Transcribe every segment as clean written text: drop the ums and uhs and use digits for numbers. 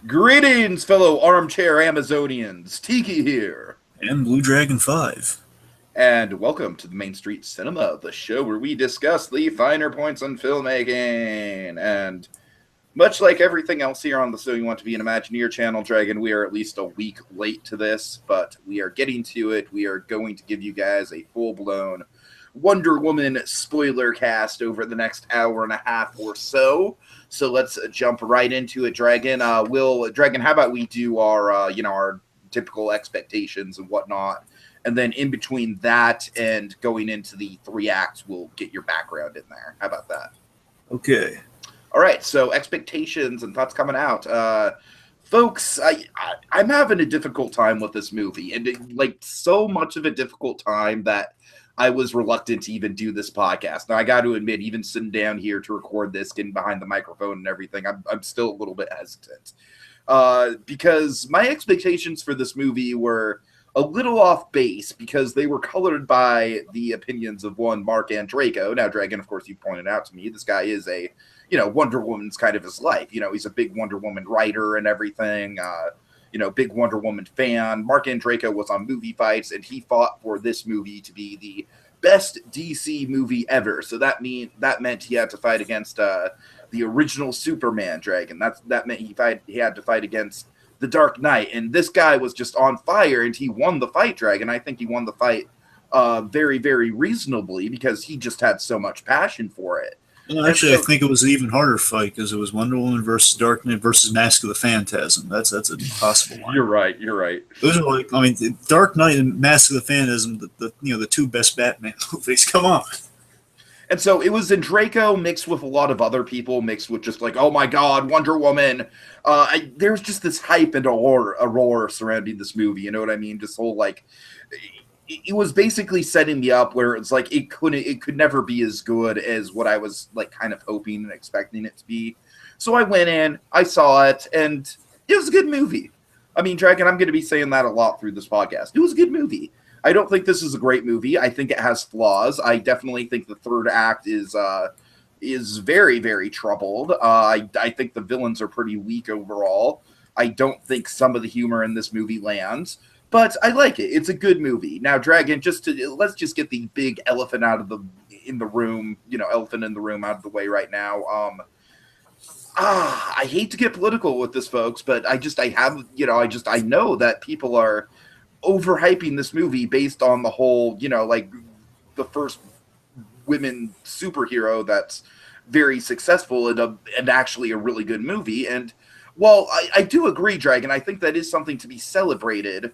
Greetings, fellow armchair Amazonians. Tiki here. And BlueDragonFive. And welcome to the Main Street Cinema, the show where we discuss the finer points on filmmaking. And much like everything else here on the So You Want to Be an Imagineer channel, Dragon, we are at least a week late to this, but we are getting to it. We are going to give you guys a full-blown Wonder Woman spoiler cast over the next hour and a half or so. So let's jump right into it, Dragon. Dragon, how about we do our, our typical expectations and whatnot, and then in between that and going into the three acts, we'll get your background in there. How about that? Okay. All right. So expectations and thoughts coming out, folks. I'm having a difficult time with this movie, and so much of a difficult time that I was reluctant to even do this podcast. Now, I got to admit, even sitting down here to record this, getting behind the microphone and everything, I'm still a little bit hesitant. Because my expectations for this movie were a little off base because they were colored by the opinions of one Mark Andreyko. Now, Dragon, of course, you pointed out to me, this guy is a, Wonder Woman's kind of his life. He's a big Wonder Woman writer and everything. Big Wonder Woman fan. Mark Andreyko was on Movie Fights, and he fought for this movie to be the best DC movie ever. So that meant he had to fight against the original Superman, Dragon. That meant he had to fight against the Dark Knight. And this guy was just on fire, and he won the fight, Dragon. I think he won the fight very, very reasonably because he just had so much passion for it. Well, actually, I think it was an even harder fight because it was Wonder Woman versus Dark Knight versus Mask of the Phantasm. That's a possible one. You're right. Those are Dark Knight and Mask of the Phantasm, the two best Batman movies. Come on. And so it was Andreyko mixed with a lot of other people, mixed with just oh my God, Wonder Woman. There's just this hype and roar surrounding this movie. You know what I mean? Just whole it was basically setting me up where it's it could never be as good as what I was kind of hoping and expecting it to be. So I went in, I saw it, and it was a good movie. I mean, Dragon, I'm going to be saying that a lot through this podcast. It was a good movie. I don't think this is a great movie. I think it has flaws. I definitely think the third act is very, very troubled. I think the villains are pretty weak overall. I don't think some of the humor in this movie lands. But I like it. It's a good movie. Now, Dragon, let's just get the big elephant in the room out of the way right now. I hate to get political with this, folks, but I know that people are overhyping this movie based on the whole, the first women superhero that's very successful and actually a really good movie. And while I do agree, Dragon, I think that is something to be celebrated.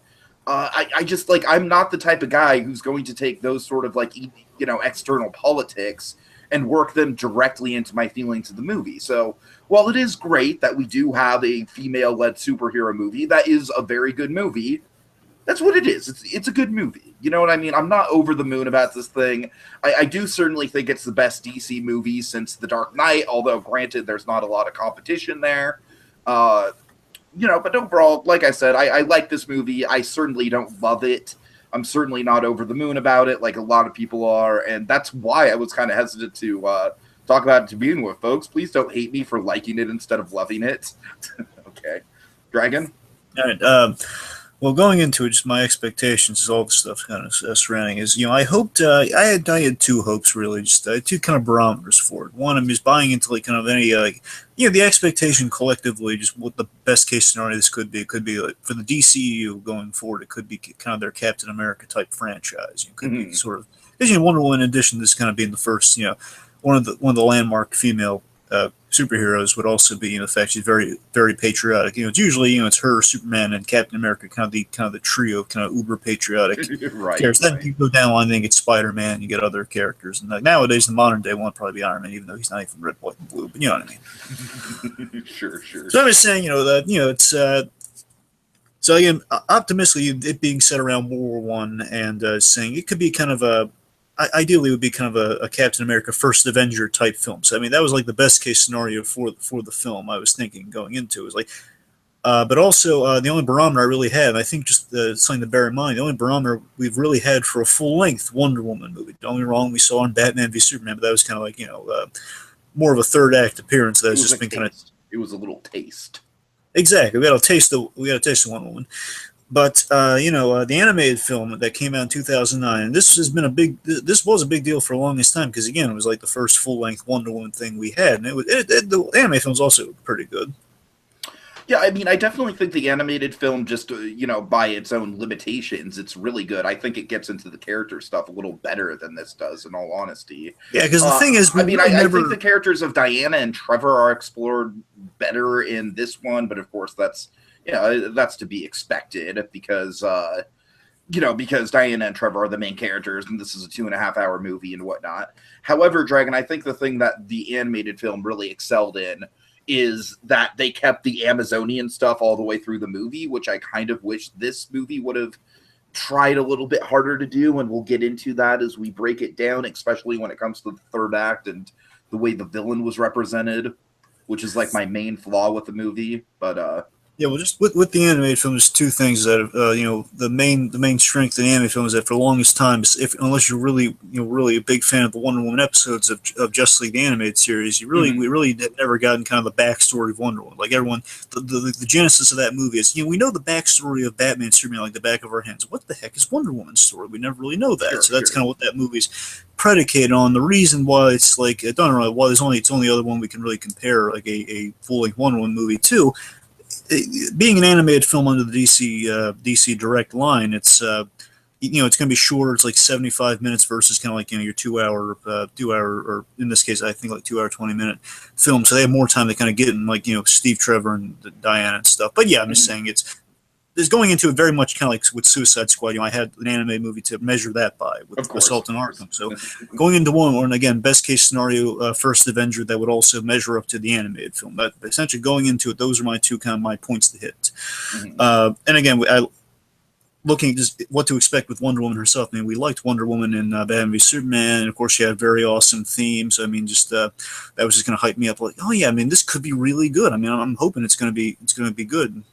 I'm not the type of guy who's going to take those sort of external politics and work them directly into my feelings of the movie. So while it is great that we do have a female-led superhero movie, that is a very good movie. That's what it is. It's a good movie. You know what I mean? I'm not over the moon about this thing. I do certainly think it's the best DC movie since The Dark Knight, although granted, there's not a lot of competition there. But overall, like I said, I like this movie. I certainly don't love it. I'm certainly not over the moon about it like a lot of people are, and that's why I was kind of hesitant to talk about it to begin with, folks. Please don't hate me for liking it instead of loving it. Okay. Dragon? All right. Well, going into it, just my expectations is all the stuff kind of surrounding is, I hoped, I had two hopes really, just two kind of barometers for it. One, I'm just buying into kind of any, the expectation collectively, just what the best case scenario this could be. It could be for the DCU going forward, it could be kind of their Captain America type franchise. It could be sort of, because Wonder Woman, in addition to this kind of being the first, one of the landmark female superheroes, would also be, in fact, she's very, very patriotic. It's usually, it's her, Superman, and Captain America, kind of the trio of kind of uber patriotic right, characters. Right. Then you go down one, then you get Spider-Man, you get other characters, and nowadays the modern day one would probably be Iron Man, even though he's not even red, white, and blue. But you know what I mean? Sure. So I'm just saying, it's. So again, optimistically, it being set around World War I, and saying it could be kind of ideally, it would be kind of a Captain America First Avenger type film. So, I mean, that was the best case scenario for the film I was thinking going into. It was but also the only barometer I really had, and I think just something to bear in mind, the only barometer we've really had for a full-length Wonder Woman movie. Don't get me wrong, we saw in Batman v Superman, but that was kind of more of a third act appearance. That has just been kind of. It was a little taste. exactly. We got a taste of Wonder Woman. But the animated film that came out in 2009, and this has been a big. This was a big deal for the longest time because again, it was like the first full length Wonder Woman thing we had, and the anime film was also pretty good. Yeah, I mean, I definitely think the animated film, just by its own limitations, it's really good. I think it gets into the character stuff a little better than this does, in all honesty. Yeah, because the thing is, I we mean, really I never. think the characters of Diana and Trevor are explored better in this one, but of course, that's to be expected because Diana and Trevor are the main characters, and this is a 2.5 hour movie and whatnot. However, Dragon, I think the thing that the animated film really excelled in is that they kept the Amazonian stuff all the way through the movie, which I kind of wish this movie would have tried a little bit harder to do, and we'll get into that as we break it down, especially when it comes to the third act and the way the villain was represented, which is like my main flaw with the movie. But Yeah, well, just with the animated film, there's two things that the main strength of the animated film is that for the longest time, if unless you're really a big fan of the Wonder Woman episodes of Justice League the animated series, we really never gotten kind of the backstory of Wonder Woman. Like everyone, the genesis of that movie is we know the backstory of Batman, Superman like the back of our hands. What the heck is Wonder Woman's story? We never really know that. Sure, so that's sure. kind of what that movie's predicated on. The reason why it's like I don't know why it's only other one we can really compare like a full length Wonder Woman movie to being an animated film under the DC Direct line, it's going to be shorter. It's like 75 minutes versus kind of like your 2 hour, or in this case, I think like 2 hour 20-minute film. So they have more time to kind of get in like Steve Trevor and Diana and stuff. But yeah, I'm just saying it's going into it very much kind of like with Suicide Squad. I had an anime movie to measure that by with Assault on Arkham. So going into one, again, best case scenario, first Avenger that would also measure up to the animated film. But essentially going into it, those are my two kind of my points to hit. And again, looking at just what to expect with Wonder Woman herself. I mean, we liked Wonder Woman in Batman v Superman, and of course she had very awesome themes. I mean, just that was just going to hype me up. Like, oh yeah, I mean, this could be really good. I mean, I'm hoping it's going to be good.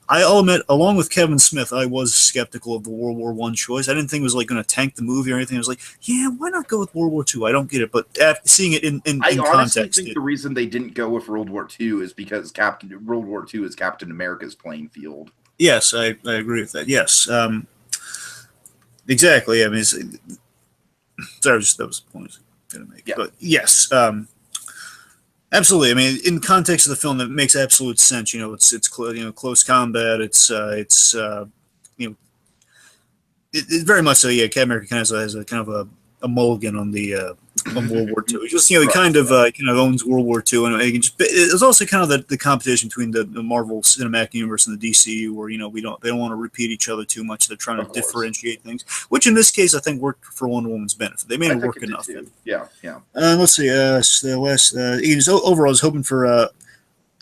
I'll admit, along with Kevin Smith, I was skeptical of the World War I choice. I didn't think it was like going to tank the movie or anything. I was like, yeah, why not go with World War II? I don't get it, but after seeing it in I honestly context, think the reason they didn't go with World War II is because World War II is Captain America's playing field. yes, I agree with that. Yes, exactly. I mean, that was the point I was going to make. Yeah. But yes, absolutely. I mean, in context of the film, that makes absolute sense. It's close combat. It's very much so. Yeah, Captain America kind of has a kind of a mulligan on the on World War II. He just he kind of owns World War II, and it's also kind of the competition between the Marvel Cinematic Universe and the DCU, where they don't want to repeat each other too much. They're trying to differentiate things, which in this case I think worked for Wonder Woman's benefit. They made it work enough. Yeah, yeah. Let's see. The last overall, I was hoping for.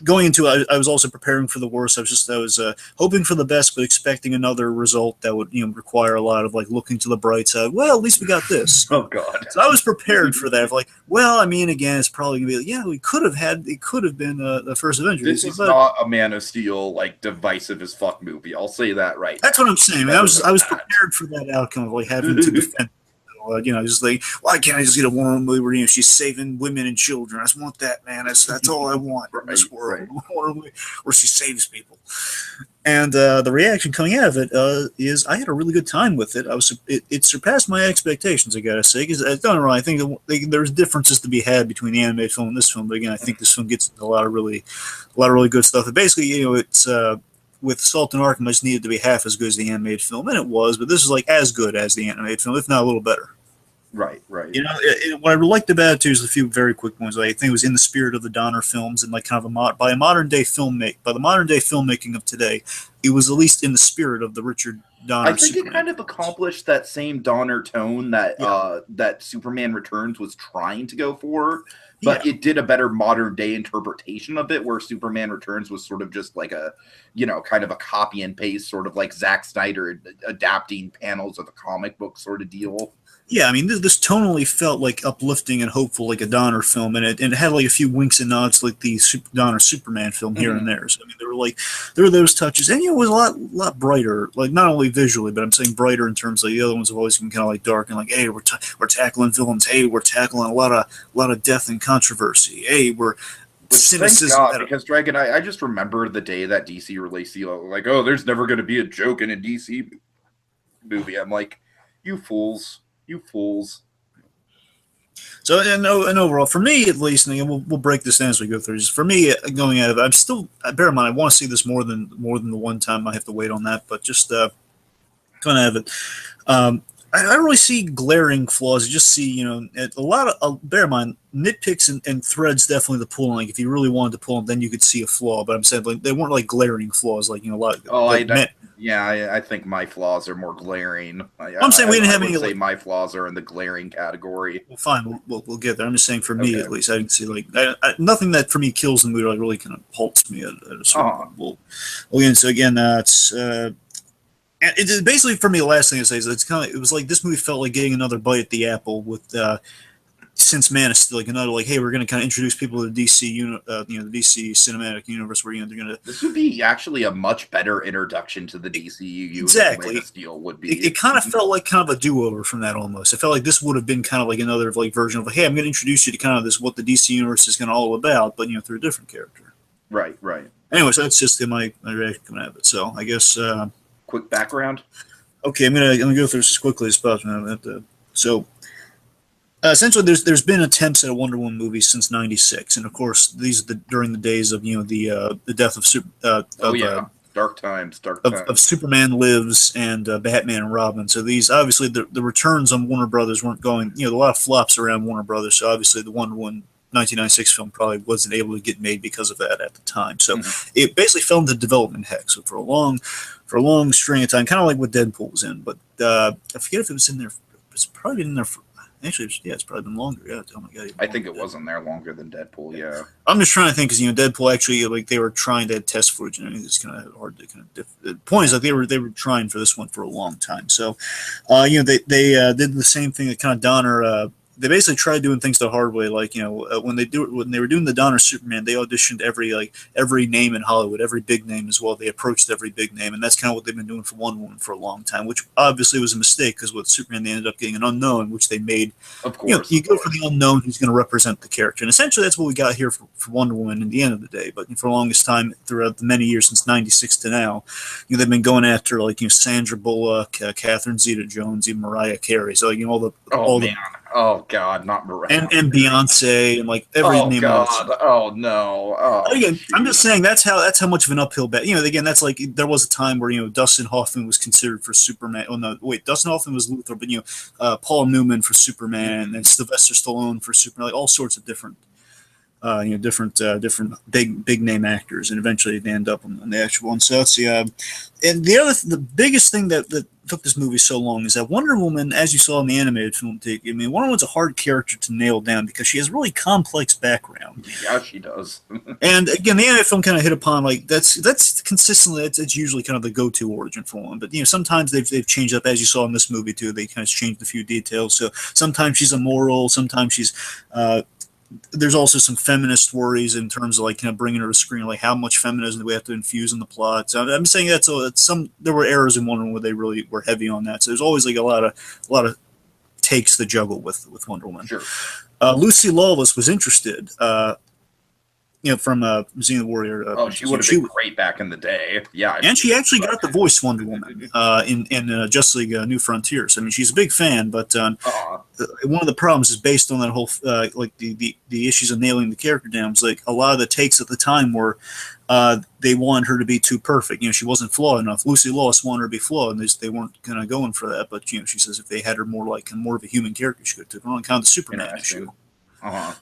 Going into it, I was also preparing for the worst. I was hoping for the best, but expecting another result that would require a lot of like looking to the bright side. Well, at least we got this. Oh God! So I was prepared for that. Like, well, I mean, again, it's probably gonna be like, yeah, it could have been the first Avenger. This is not a Man of Steel like divisive as fuck movie. I'll say that right. That's what I'm saying. I was prepared for that outcome of like having to defend. Just like, why can't I just get a Wonder movie where she's saving women and children? I just want that, man. That's all I want in this world. Where she saves people. And the reaction coming out of it is I had a really good time with it. It surpassed my expectations, I gotta say, because I don't know. I think there's differences to be had between the animated film and this film, but again, I think this film gets into a lot of really good stuff. And basically, it's. With Assault on Arkham, I just needed to be half as good as the animated film, and it was. But this is like as good as the animated film, if not a little better. Right. What I liked about it too is a few very quick points. I think it was in the spirit of the Donner films, and like kind of by the modern day filmmaking of today, it was at least in the spirit of the Richard Donner. I think Superman. It kind of accomplished that same Donner tone that that Superman Returns was trying to go for. But it did a better modern day interpretation of it, where Superman Returns was sort of just like a, kind of a copy and paste, sort of like Zack Snyder adapting panels of a comic book sort of deal. Yeah, I mean, this tonally felt like uplifting and hopeful, like a Donner film, and it had like a few winks and nods, like the Donner Superman film here and there. So I mean, there were those touches, and it was a lot brighter, like not only visually, but I'm saying brighter in terms of the other ones have always been kind of like dark and like, hey, we're tackling villains, hey, we're tackling a lot of death and controversy, hey, we're Which, thank cynicism God, that because Dragon, I just remember the day that DC released the like, oh, there's never going to be a joke in a DC movie. I'm like, you fools, you fools. so and overall for me at least, and again, we'll break this down as we go through. Just for me, going out of it, I'm still bear in mind I want to see this more than the one time I have to wait on that, but just going out of it. I don't really see glaring flaws. I just see, a lot of, bear in mind, nitpicks and threads definitely the pull. Like, if you really wanted to pull them, then you could see a flaw. But I'm saying, like, they weren't like glaring flaws, like, a lot. Oh, Like, I think my flaws are more glaring. I'm saying we didn't have would any. say Like, my flaws are in the glaring category. well, fine, we'll get there. I'm just saying, for me Okay. at least, I didn't see like nothing that for me kills the mood. Like, really kind of halts me at a certain point. Well, again, so again, it's. And it basically for me, the last thing I say is it was like this movie felt like getting another bite at the apple with since Man of Steel, like another like, hey, we're going to kind of introduce people to the the DC cinematic universe where they're going to. This would be actually a much better introduction to the DCU exactly. than Man of Steel would be. It kind of felt like kind of a do-over from that almost. It felt like this would have been kind of like another like version of like, hey, I'm going to introduce you to kind of this what the DC universe is kind of all about, but through a different character. Right. Anyway, so that's just my reaction coming out of it. So I guess. Quick background. Okay, I'm gonna go through this as quickly as possible. So essentially, there's been attempts at a Wonder Woman movie since '96, and of course, these are during the days of the death of Dark times. Of Superman Lives and Batman and Robin. So these obviously the returns on Warner Brothers weren't going. A lot of flops around Warner Brothers. So obviously, the Wonder Woman 1996 film probably wasn't able to get made because of that at the time. So it basically fell into development heck. So for a long string of time, kind of like what Deadpool was in. But I forget if it was in there. It's probably been in there. Actually, it's probably been longer. Yeah. Oh my god. I think it was in there longer than Deadpool. Yeah. I'm just trying to think because Deadpool actually like they were trying to test footage and everything. It's kind of hard to kind of. The point is that they were trying for this one for a long time. So, they did the same thing that kind of Donner. They basically tried doing things the hard way, like when they were doing the Donner Superman, they auditioned every name in Hollywood, every big name as well. They approached every big name, and that's kind of what they've been doing for Wonder Woman for a long time, which obviously was a mistake because with Superman they ended up getting an unknown, which they made. Of course, you go for the unknown who's going to represent the character, and essentially that's what we got here for Wonder Woman. In the end of the day, but for the longest time, throughout the many years since '96 to now, they've been going after Sandra Bullock, Catherine Zeta-Jones, even Mariah Carey. So Oh God, not Mariah. And Beyonce and like every name. God. Oh no. Oh. Again, I'm just saying that's how much of an uphill battle. Again, that's like there was a time where Dustin Hoffman was considered for Superman. Oh no, wait, Dustin Hoffman was Luthor, but Paul Newman for Superman and Sylvester Stallone for Superman. Like all sorts of different. Different big name actors, and eventually they end up on the actual one. So that's and the biggest thing that took this movie so long is that Wonder Woman, as you saw in the animated film, Wonder Woman's a hard character to nail down because she has a really complex background. Yeah, she does. And again, the animated film kind of hit upon like that's consistently that's usually kind of the go-to origin for one. But sometimes they've changed up, as you saw in this movie too. They kind of changed a few details. So sometimes she's immoral, sometimes she's there's also some feminist worries in terms of like bringing her to screen, like how much feminism do we have to infuse in the plot. So I'm saying that's there were errors in Wonder Woman where they really were heavy on that. So there's always like a lot of takes to juggle with Wonder Woman. Sure. Lucy Lawless was interested. From Xena Warrior. She would have been great back in the day. Yeah. And she actually got the voice Wonder Woman in Justice League New Frontiers. I mean, she's a big fan, but one of the problems is based on that whole, like the issues of nailing the character down. It's like a lot of the takes at the time were they wanted her to be too perfect. She wasn't flawed enough. Lucy Lawless wanted her to be flawed, and they weren't kind of going for that. But, she says if they had her more of a human character, she could have taken on kind of the Superman issue.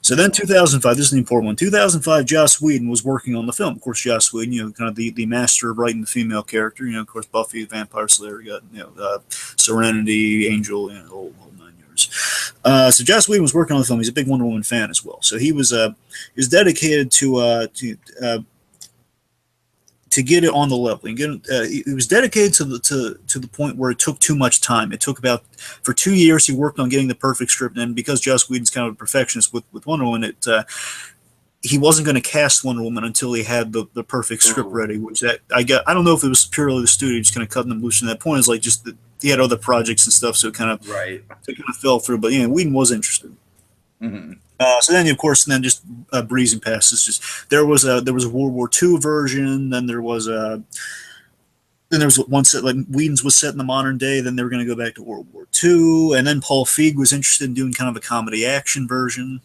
So then 2005, this is an important one. 2005, Joss Whedon was working on the film. Of course, Joss Whedon, kind of the master of writing the female character. Of course, Buffy the Vampire Slayer, got Serenity, Angel, whole 9 years. So Joss Whedon was working on the film. He's a big Wonder Woman fan as well. So he was dedicated to get it on the level. He was dedicated to the point where it took too much time. It took for 2 years he worked on getting the perfect script, and because Joss Whedon's kind of a perfectionist with Wonder Woman, he wasn't going to cast Wonder Woman until he had the perfect script ready. Which I don't know if it was purely the studio just kind of cutting them loose. And that point is like just that he had other projects and stuff, so it kind of fell through. But Whedon was interested. Mm-hmm. So then, of course, and then just breezing past this, just there was a World War II version. Then there was one set like Whedon's was set in the modern day. Then they were going to go back to World War II, and then Paul Feig was interested in doing kind of a comedy action version.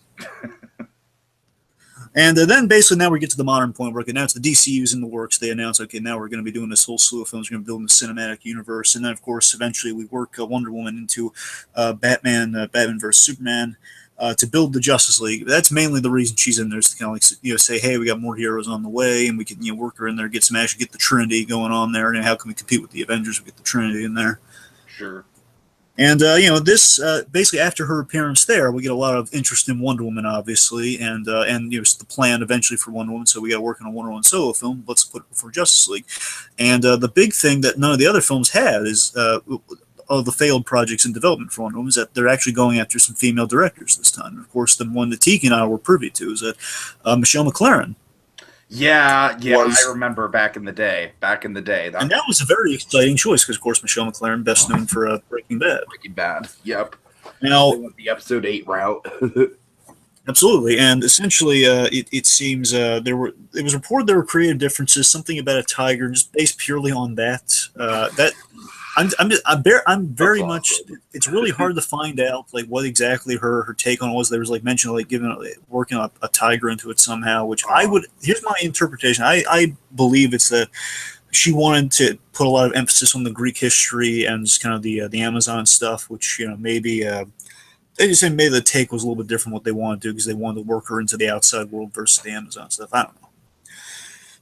And then basically now we get to the modern point where okay, now it's the DCU's in the works. They announce okay, now we're going to be doing this whole slew of films. We're going to build a cinematic universe, and then of course eventually we work Wonder Woman into Batman versus Superman. To build the Justice League, that's mainly the reason she's in there is to kind of like say, hey, we got more heroes on the way, and we can work her in there, get some action, get the Trinity going on there, and how can we compete with the Avengers? We get the Trinity in there, Sure. and this basically after her appearance there, we get a lot of interest in Wonder Woman, obviously, and the plan eventually for Wonder Woman. So we got to work on a Wonder Woman solo film. Let's put it before Justice League, and the big thing that none of the other films had is of the failed projects in development for Wonder Woman is that they're actually going after some female directors this time. And of course, the one that Tiki and I were privy to is that Michelle McLaren. Yeah, I remember back in the day. And that was a very exciting choice because, of course, Michelle McLaren, best known for Breaking Bad. Breaking Bad, yep. Now, they went the episode 8 route. Absolutely, and essentially, it seems it was reported there were creative differences, something about a tiger, just based purely on that. I'm very much. It's really hard to find out like what exactly her take on it was. There was like mention like working a tiger into it somehow, which I would. Here's my interpretation. I believe it's that she wanted to put a lot of emphasis on the Greek history and just kind of the Amazon stuff, which maybe. They just said maybe the take was a little bit different what they wanted to do because they wanted to work her into the outside world versus the Amazon stuff. I don't know.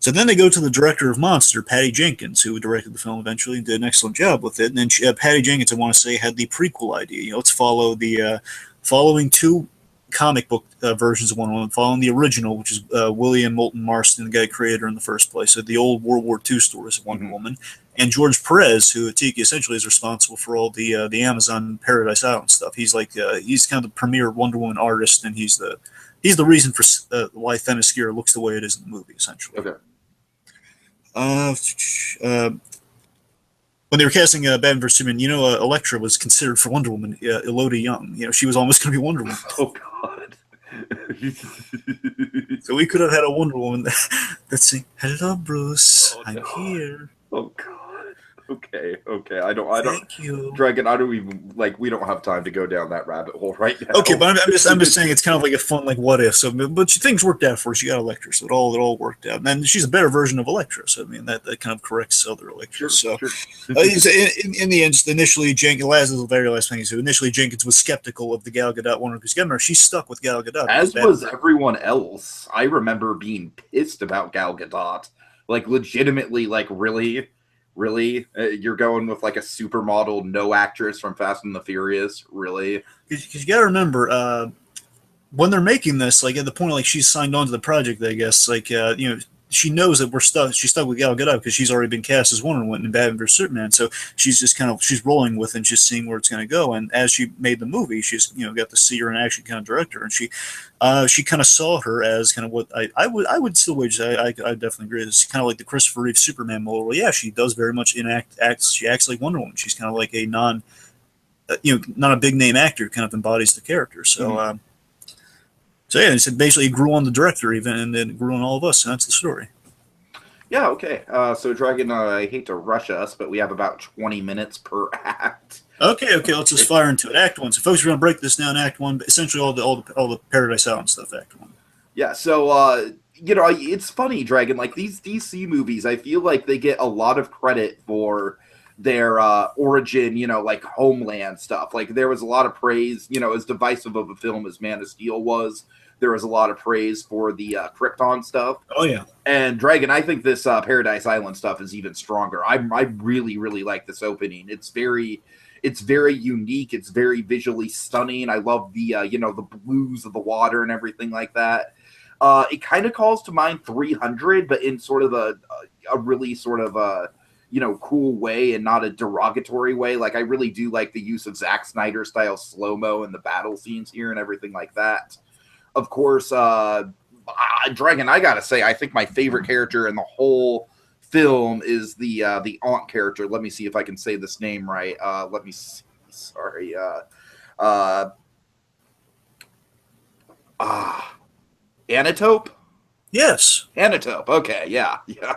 So then they go to the director of Monster, Patty Jenkins, who directed the film eventually and did an excellent job with it. And then Patty Jenkins, I want to say, had the prequel idea. Let's follow the following two comic book versions of Wonder Woman, following the original, which is William Moulton Marston, the guy created her in the first place, so the old World War II stories of Wonder Woman, and George Perez, who Tiki essentially is responsible for all the Amazon Paradise Island stuff. He's like he's kind of the premier Wonder Woman artist, and he's the reason for why Themyscira looks the way it is in the movie, essentially. Okay. When they were casting Batman vs Superman, Elektra was considered for Wonder Woman. Elodie Young, she was almost going to be Wonder Woman. Oh God! So we could have had a Wonder Woman that sing, "Hello, Bruce, I'm here." Oh God! Okay. I don't. Thank you, Dragon. I don't even we don't have time to go down that rabbit hole right now. Okay, but I'm just saying it's kind of like a fun what if. So, but things worked out for her. She got Elektra, so it all worked out. And then she's a better version of Elektra. So I mean that kind of corrects other Elektra. Sure. In the end, just initially the very last thing. So initially Jenkins was skeptical of the Gal Gadot Wonder because remember she's stuck with Gal Gadot. As was everyone else. I remember being pissed about Gal Gadot. Legitimately, really? You're going with a supermodel, no actress from Fast and the Furious? Really? Because you got to remember, when they're making this, at the point she's signed on to the project, I guess, she knows that she's stuck with Gal Gadot because she's already been cast as Wonder Woman in Batman vs Superman. So she's just she's rolling with it and just seeing where it's going to go. And as she made the movie, she's got to see her in action, kind of director, and she kind of saw her as kind of what I would still wager. I definitely agree. It's kind of like the Christopher Reeve Superman model. Well, yeah, she does very much she acts like Wonder Woman. She's kind of like a not a big name actor, kind of embodies the character. So. So yeah, it basically grew on the director even, and then it grew on all of us, and that's the story. Yeah, okay. So Dragon, I hate to rush us, but we have about 20 minutes per act. Okay, let's just fire into it. Act 1. So folks, we're gonna break this down. Act 1, essentially all the Paradise Island stuff. Act 1. Yeah. So it's funny, Dragon. These DC movies, I feel like they get a lot of credit for their origin, homeland stuff. There was a lot of praise, as divisive of a film as Man of Steel was. There was a lot of praise for the Krypton stuff. Oh yeah. And Dragon, I think this Paradise Island stuff is even stronger. I really, really like this opening. It's very unique. It's very visually stunning. I love the the blues of the water and everything like that. It kind of calls to mind 300, but in sort of a really sort of cool way and not a derogatory way. I really do like the use of Zack Snyder style slow-mo in the battle scenes here and everything like that. Of course, Dragon, I gotta say, I think my favorite character in the whole film is the aunt character. Let me see if I can say this name right. Let me see. Sorry. Ah, Anatope? Yes. Anatope. Okay, yeah, yeah.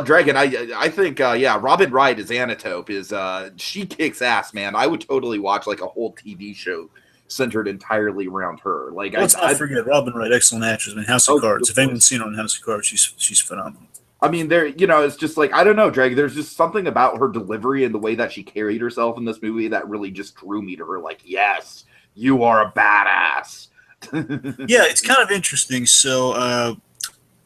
Dragon, I think yeah, Robin Wright as Anatope is she kicks ass, man. I would totally watch like a whole TV show centered entirely around her. Like Let's not I forget Robin Wright, excellent actress. I mean, House of oh, Cards. of If anyone's course. seen her on House of Cards, she's phenomenal. I mean, there, it's just like I don't know, Dragon. There's just something about her delivery and the way that she carried herself in this movie that really just drew me to her. Like, yes, you are a badass. Yeah, it's kind of interesting. So,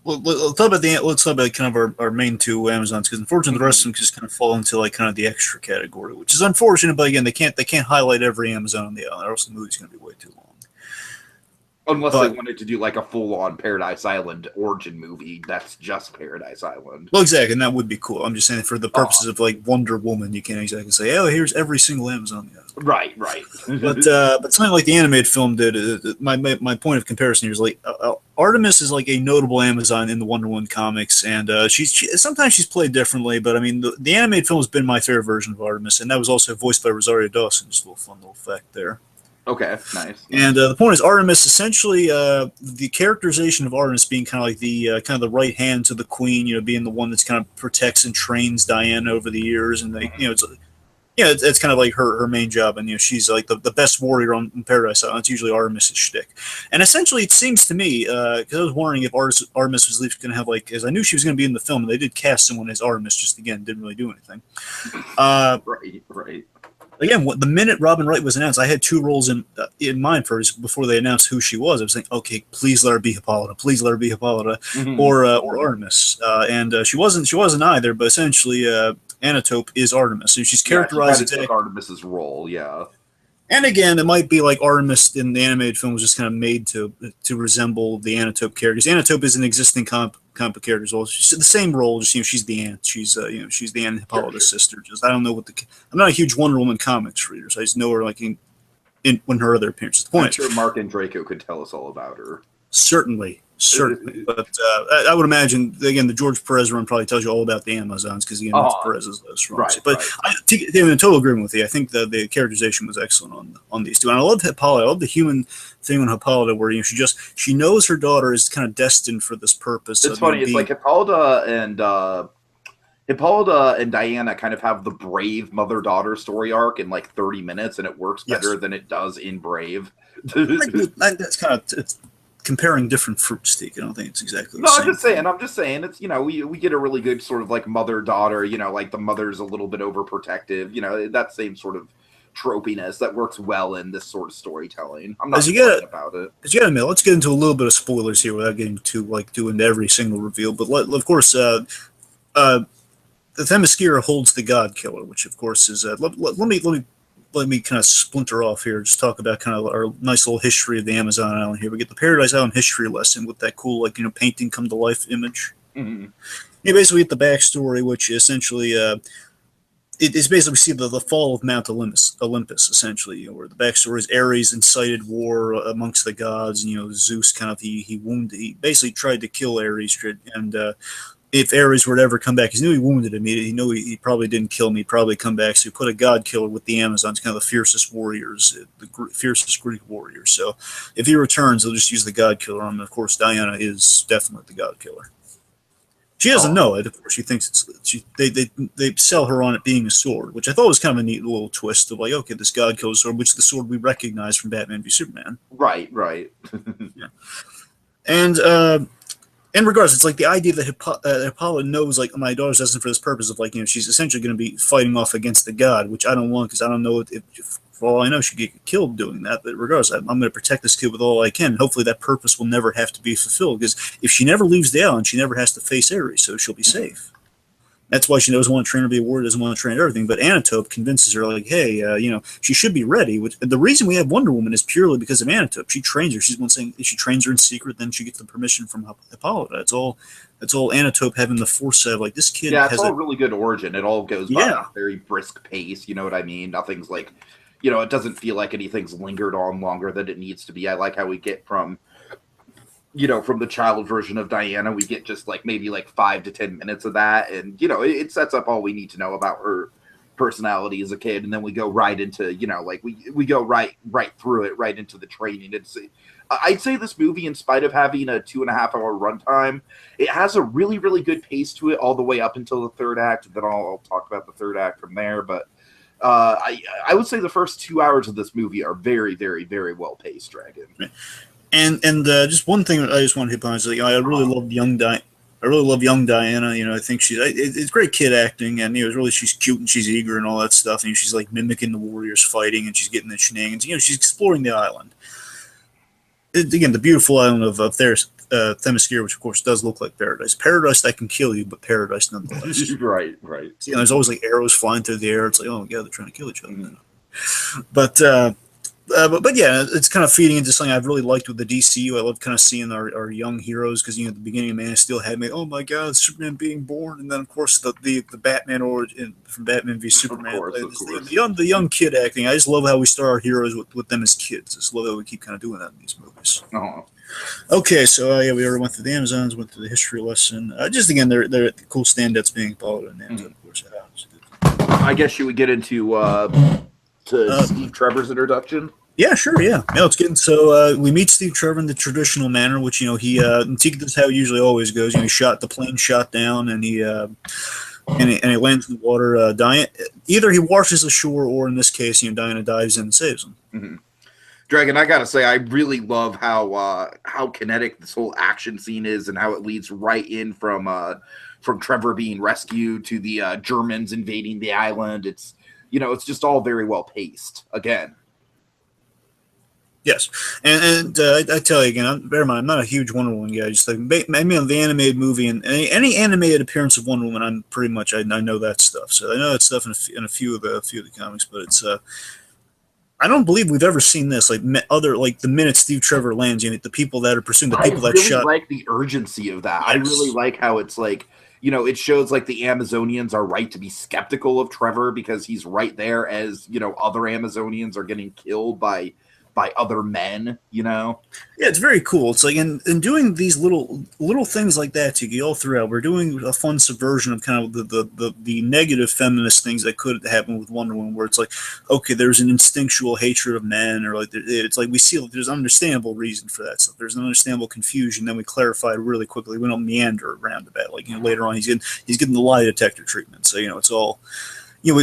let's talk about kind of our main two Amazons because unfortunately the rest of them just kind of fall into like kind of the extra category, which is unfortunate. But again, they can't highlight every Amazon on the island, or else the movie's going to be way too long. Unless they But wanted to do like a full-on Paradise Island origin movie that's just Paradise Island. well, exactly, and that would be cool. I'm just saying for the purposes Oh, of like Wonder Woman, you can't exactly say, oh, here's every single Amazon on the island. right, right. But something like the animated film did. My point of comparison here is like Artemis is like a notable Amazon in the Wonder Woman comics, and sometimes she's played differently. But I mean, the animated film has been my favorite version of Artemis, and that was also voiced by Rosario Dawson. Just a little fun little fact there. Okay, nice. And the point is, Artemis essentially the characterization of Artemis being kind of like the kind of the right hand to the queen, being the one that's kind of protects and trains Diana over the years, and it's kind of like her main job, and she's like the best warrior on Paradise Island. It's usually Artemis' shtick, and essentially it seems to me because I was wondering if Artemis was going to have like, as I knew she was going to be in the film, and they did cast someone as Artemis, just again didn't really do anything. Right, right. Again, the minute Robin Wright was announced, I had two roles in mind for her before they announced who she was. I was thinking, okay, please let her be Hippolyta. Please let her be Hippolyta, Mm-hmm. or Artemis. And she wasn't either. But essentially, Anatope is Artemis. So she's characterized as Artemis's role. Yeah. and again, it might be like Artemis in the animated film was just kind of made to resemble the Anatope characters. Anatope is an existing comic character as well. She's the same role, just she's the aunt. She's she's the aunt Hippolyta's sister. Just I don't know I'm not a huge Wonder Woman comics reader, so I just know her like in when her other appearances. The point I'm sure Mark and Draco could tell us all about her. certainly. But I would imagine again the George Perez run probably tells you all about the Amazons because again that's Perez's run. Right, But right. I'm in total agreement with you. I think the characterization was excellent on these two, and I love Hippolyta. I love the human thing on Hippolyta where she knows her daughter is kind of destined for this purpose. It's funny. It's like Hippolyta and Diana kind of have the Brave mother-daughter story arc in like 30 minutes, and it works better than it does in Brave. That's kind of it's comparing different fruit steak. I don't think it's exactly the No, same. I'm just saying it's, we get a really good sort of like mother-daughter, like the mother's a little bit overprotective, that same sort of tropiness that works well in this sort of storytelling. I'm not about it. Because you gotta admit, let's get into a little bit of spoilers here without getting too like doing every single reveal. But of course, the Themyscira holds the God Killer, which of course is let me kind of splinter off here. Just talk about kind of our nice little history of the Amazon island here. We get the Paradise Island history lesson with that cool painting come to life image. Mm-hmm. You basically get the backstory, which essentially it's basically we see the fall of Mount Olympus essentially, where the backstory is Ares incited war amongst the gods, and Zeus kind of he basically tried to kill Ares, and if Ares were to ever come back, he knew he wounded him. He knew he probably didn't kill him. He'd probably come back. So he put a god killer with the Amazons, kind of the fiercest warriors, fiercest Greek warriors. So if he returns, they'll just use the god killer on him. Of course, Diana is definitely the god killer. She doesn't know it. Of course, she thinks they sell her on it being a sword, which I thought was kind of a neat little twist of like, okay, this god killer sword, which is the sword we recognize from Batman v Superman. Right. Yeah. And in regards, it's like the idea that Hippolyta knows, like, my daughter's destined for this purpose of, like, she's essentially going to be fighting off against the god, which I don't want because I don't know if for all I know, she could get killed doing that. But regardless, I'm going to protect this kid with all I can. Hopefully that purpose will never have to be fulfilled because if she never leaves the island, she never has to face Ares, so she'll be safe. That's why she doesn't want to train her to be a warrior, doesn't want to train everything. But Anatope convinces her, like, hey, she should be ready. The reason we have Wonder Woman is purely because of Anatope. She trains her. She's one saying if she trains her in secret, then she gets the permission from Hippolyta. It's all Anatope having the foresight of, like, this kid. Yeah, it's all really good origin. It all goes by a very brisk pace. You know what I mean? Nothing's like, it doesn't feel like anything's lingered on longer than it needs to be. I like how we get from the child version of Diana, we get just like maybe like 5 to 10 minutes of that. And, it sets up all we need to know about her personality as a kid, and then we go right into, you know, like we go right through it, right into the training. I'd say this movie, in spite of having a 2.5 hour runtime, it has a really, really good pace to it all the way up until the third act. And then I'll talk about the third act from there. But I would say the first 2 hours of this movie are very, very, very well paced, Dragon. And just one thing I just want to hit on is, like, I really love young Diana. You know, I think it's great kid acting, and, you know, really she's cute and she's eager and all that stuff. And she's like mimicking the warriors fighting, and she's getting the shenanigans. You know, she's exploring the island. Again, the beautiful island of Themyscira, which of course does look like paradise. Paradise that can kill you, but paradise nonetheless. Right. You know, there's always like arrows flying through the air. It's like, oh my god, they're trying to kill each other. Mm-hmm. But yeah, it's kind of feeding into something I've really liked with the DCU. I love kind of seeing our young heroes, because, you know, at the beginning of Man of Steel had me, oh my god, Superman being born, and then of course the Batman origin from Batman v Superman. Of course. The young kid acting. I just love how we start our heroes with them as kids. I just love how we keep kind of doing that in these movies. Uh-huh. Okay, so yeah, we already went through the Amazons, went through the history lesson. Just again, they're cool standouts being followed in Amazon, of course. I guess you would get into Steve Trevor's introduction. Yeah, sure, yeah. Let's get in. So we meet Steve Trevor in the traditional manner, which, you know, he Tiki, this is how it usually always goes. You know, the plane shot down, and he lands in the water. Diana, either he washes ashore, or in this case, you know, Diana dives in and saves him. Mm-hmm. Dragon, I gotta say, I really love how kinetic this whole action scene is, and how it leads right in from Trevor being rescued to the Germans invading the island. It's, you know, it's just all very well paced. Again. Yes, and I tell you again, bear in mind, I'm not a huge Wonder Woman guy. Just like maybe on the animated movie and any animated appearance of Wonder Woman, I'm pretty much I know that stuff. So I know that stuff in a few of the comics, but it's I don't believe we've ever seen this, like the minute Steve Trevor lands, you know, the people that are pursuing the people that shot. I like the urgency of that. Yes. I really like how it's like, you know, it shows like the Amazonians are right to be skeptical of Trevor, because he's right there as, you know, other Amazonians are getting killed by other men, you know? Yeah, it's very cool. It's like, in doing these little things like that, Tiki, all throughout, we're doing a fun subversion of kind of the negative feminist things that could happen with Wonder Woman, where it's like, okay, there's an instinctual hatred of men, or like, it's like we see, like, there's an understandable reason for that stuff. There's an understandable confusion, then we clarify it really quickly. We don't meander around a bit. Like, you know, later on, he's getting the lie detector treatment. So, you know, it's all, you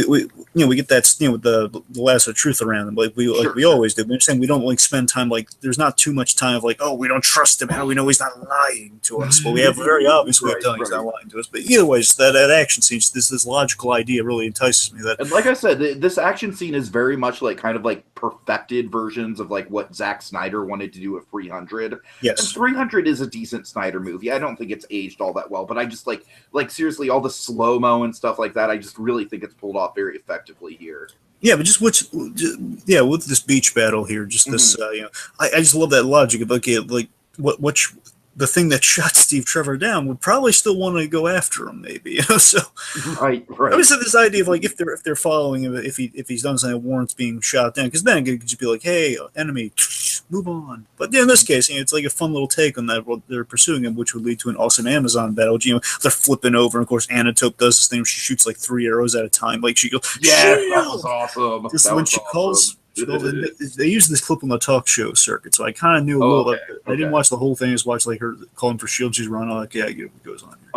know, we get that, you know, with the lasso of truth around them, like we always do. But I'm saying we don't like spend time, like, there's not too much time of like, oh, we don't trust him. How do we know he's not lying to us? Well, we have a very obvious way of telling he's not lying to us. But either way, just that action scene, this logical idea really entices me. That, and like I said, this action scene is very much like kind of like perfected versions of like what Zack Snyder wanted to do with 300. Yes, and 300 is a decent Snyder movie. I don't think it's aged all that well, but I just like seriously, all the slow mo and stuff like that, I just really think it's pulled off very effectively here. Yeah, but with this beach battle here, just this, you know, I just love that logic of, okay, like what the thing that shot Steve Trevor down would probably still want to go after him, maybe, you know. So right. I always had this idea of like, if they're following him, if he's done something that warrants being shot down, because then it could just be like, hey, enemy, move on. But yeah, in this case, you know, it's like a fun little take on that. Well, they're pursuing him, which would lead to an awesome Amazon battle. You know, they're flipping over, and of course, Anatope does this thing where she shoots like 3 arrows at a time. Like she goes, yeah, that was awesome. Just when she calls. They use this clip on the talk show circuit, so I kind of knew a little bit. I didn't watch the whole thing. I just watched like her calling for shield. She's running. Like, yeah, I get what goes on here.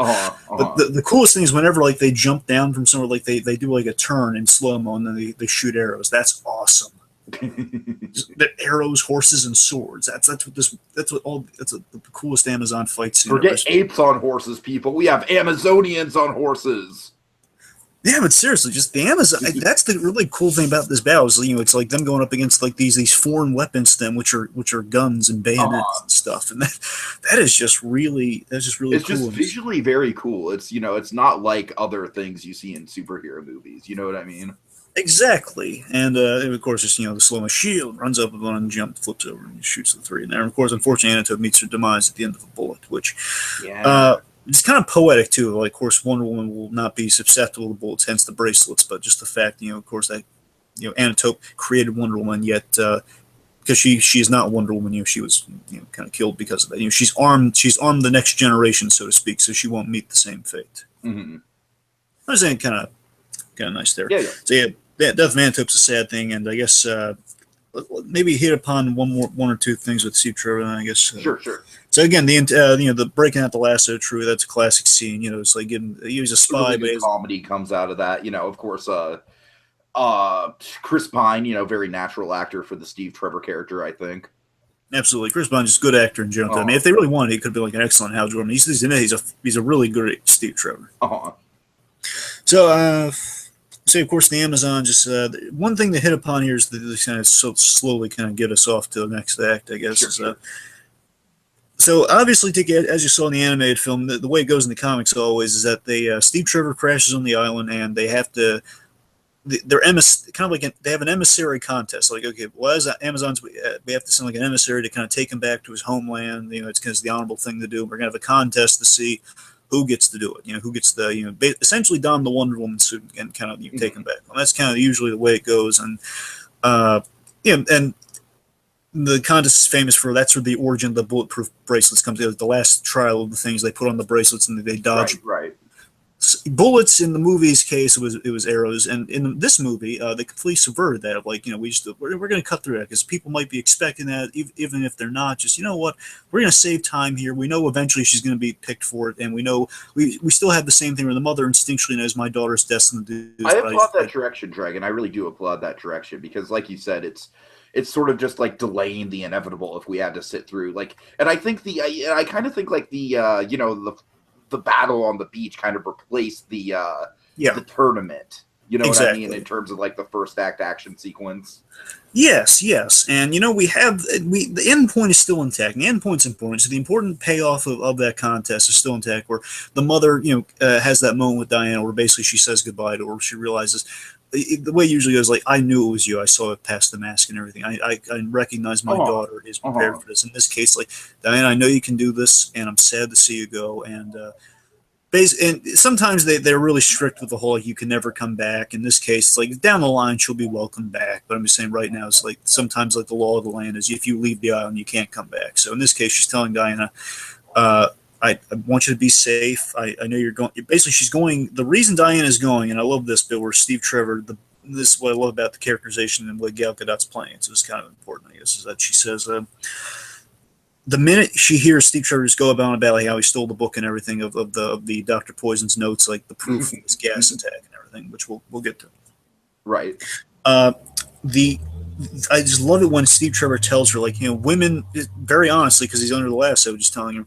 But the coolest thing is whenever like they jump down from somewhere, like they do like a turn in slow mo, and then they shoot arrows. That's awesome. The arrows, horses, and swords. That's the coolest Amazon fight scene. Forget apes on horses, people. We have Amazonians on horses. Yeah, but seriously, just the Amazon. That's the really cool thing about this battle. Is, you know, it's like them going up against like these foreign weapons, then which are guns and bayonets and stuff, and that is just really it's cool. It's just visually very cool. It's, you know, it's not like other things you see in superhero movies. You know what I mean? Exactly, and of course, just, you know, the slow shield runs up on and jump, flips over, and shoots the three in there. And of course, unfortunately, Anatope meets her demise at the end of a bullet, which it's kind of poetic too. Like, of course, Wonder Woman will not be susceptible to bullets, hence the bracelets. But just the fact, you know, of course, that, you know, Anatope created Wonder Woman, yet because she is not Wonder Woman, you know, she was, you know, kind of killed because of that. You know, she's armed the next generation, so to speak, so she won't meet the same fate. Mm-hmm. I was saying kind of kind of nice there. Yeah, yeah. So yeah, Death of Manitope's a sad thing, and I guess maybe hit upon one or two things with Steve Trevor. I guess. Sure, sure. So again, the breaking out the lasso true. That's a classic scene. It's like he was a A really spy, good but comedy comes out of that. Of course, Chris Pine, very natural actor for the Steve Trevor character, I think. absolutely, Chris Bond is a good actor in general. I mean, if they really wanted, he could be like an excellent Hal Jordan. He's a really good Steve Trevor. Uh-huh. So of course the Amazon just one thing to hit upon here is that they kind of slowly kind of get us off to the next act, I guess. Sure. So obviously, as you saw in the animated film, the way it goes in the comics always is that Steve Trevor crashes on the island and they have to. They're kind of like they have an emissary contest. Like, okay, well, as Amazons, we have to send like an emissary to kind of take him back to his homeland. It's because the honorable thing to do. We're gonna have a contest to see who gets to do it. Who gets the essentially don the Wonder Woman suit and kind of take him back. And that's kind of usually the way it goes. And and the contest is famous for that's where the origin of the bulletproof bracelets comes in. The last trial of the things they put on the bracelets and they dodge. Right. Bullets in the movie's case it was arrows, and in this movie they completely subverted that of like we're going to cut through that because people might be expecting that even if they're not. Just what, we're going to save time here. We know eventually she's going to be picked for it, and we know we still have the same thing where the mother instinctually knows my daughter's destined to do this. I applaud that direction, Dragon. I really do applaud that direction because, like you said, it's sort of just like delaying the inevitable if we had to sit through and I think I kind of think like the battle on the beach kind of replaced the tournament. You know exactly. what I mean? In terms of like the first act action sequence. Yes. And we have the end point is still intact. And the end point's important. So the important payoff of that contest is still intact where the mother, has that moment with Diana where basically she says goodbye to her. She realizes the way it usually goes, like, I knew it was you. I saw it past the mask and everything. I recognize my daughter is prepared for this. In this case, like, Diana, I know you can do this, and I'm sad to see you go. And sometimes they're really strict with the whole, like, you can never come back. In this case, it's like, down the line, she'll be welcomed back. But I'm just saying right now, it's like, sometimes, like, the law of the land is if you leave the island, you can't come back. So in this case, she's telling Diana, I want you to be safe. I know you're going. Basically, she's going. The reason Diana is going, and I love this bit where Steve Trevor. This is what I love about the characterization and what Gal Gadot's playing. So it's kind of important, I guess, is that she says the minute she hears Steve Trevor just go about like how he stole the book and everything of the Dr. Poison's notes, like the proof of this gas attack and everything, which we'll get to. Right. I just love it when Steve Trevor tells her, like, women, very honestly, because he's under the lasso, just telling her,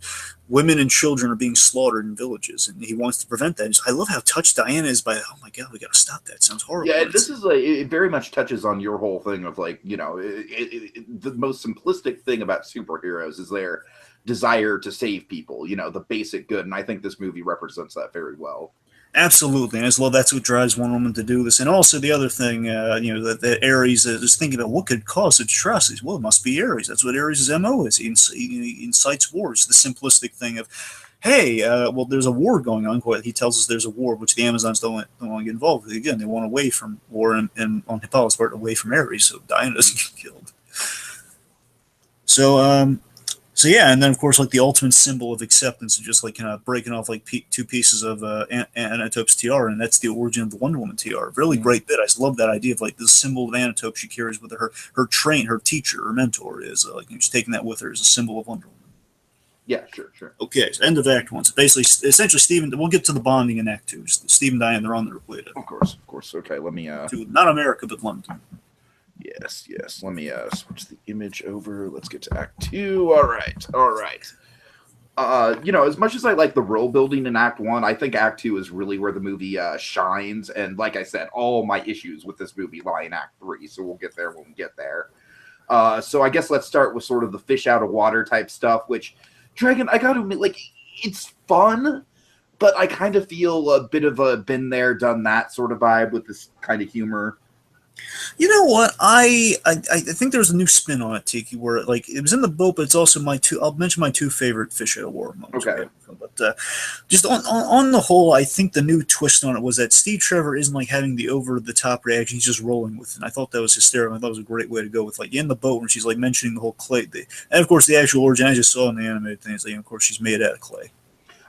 women and children are being slaughtered in villages, and he wants to prevent that. I love how touched Diana is by, oh my God, we got to stop that. It sounds horrible. Yeah, this is it very much touches on your whole thing of like, the most simplistic thing about superheroes is their desire to save people, the basic good, and I think this movie represents that very well. Absolutely, and as well, that's what drives Wonder Woman to do this. And also the other thing, that Ares is thinking about what could cause such atrocities. Well, it must be Ares. That's what Ares' MO is. He incites wars. The simplistic thing of, hey, well, there's a war going on. He tells us there's a war, which the Amazons don't want to get involved with. Again, they want away from war and on Hippolyta's part, away from Ares, so Diana doesn't get killed. So yeah, and then of course, like the ultimate symbol of acceptance is just like kind of breaking off like two pieces of Anatope's tiara, and that's the origin of the Wonder Woman tiara. Really great bit. I just love that idea of like the symbol of Anatope she carries with her. Her teacher, her mentor is like she's taking that with her as a symbol of Wonder Woman. Yeah, sure. Okay, so end of Act 1. So basically, essentially, Stephen. We'll get to the bonding in Act 2. Steve and Diane, they're on their way to. Of course. Okay, let me. To not America, but London. Yes. Let me switch the image over. Let's get to Act 2. All right. As much as I like the world building in Act 1, I think Act 2 is really where the movie shines. And like I said, all my issues with this movie lie in Act 3. So we'll get there when we get there. So I guess let's start with sort of the fish out of water type stuff, which, Dragon, I gotta admit, like, it's fun, but I kind of feel a bit of a been there, done that sort of vibe with this kind of humor. You know what? I think there's a new spin on it, Tiki, where like it was in the boat, but it's also I'll mention my two favorite fish out of water moments. Okay. But just on the whole, I think the new twist on it was that Steve Trevor isn't like having the over the top reaction; he's just rolling with it. And I thought that was hysterical. I thought it was a great way to go with like in the boat when she's like mentioning the whole clay, and of course the actual origin I just saw in the animated thing is like, of course she's made out of clay.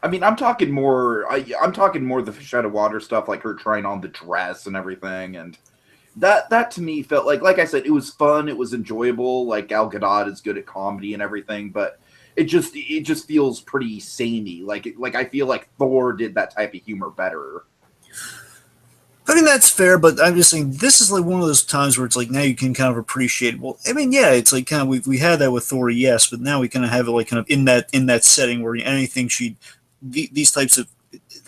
I mean, I'm talking more. I'm talking more the fish out of water stuff, like her trying on the dress and everything, and that to me felt like I said, it was fun, it was enjoyable. Like Gal Gadot is good at comedy and everything, but it just feels pretty samey. Like I feel like Thor did that type of humor better. I mean, that's fair, but I'm just saying this is like one of those times where it's like now you can kind of appreciate. Well, I mean, yeah, it's like kind of we had that with Thor, yes, but now we kind of have it like kind of in that setting where anything these types of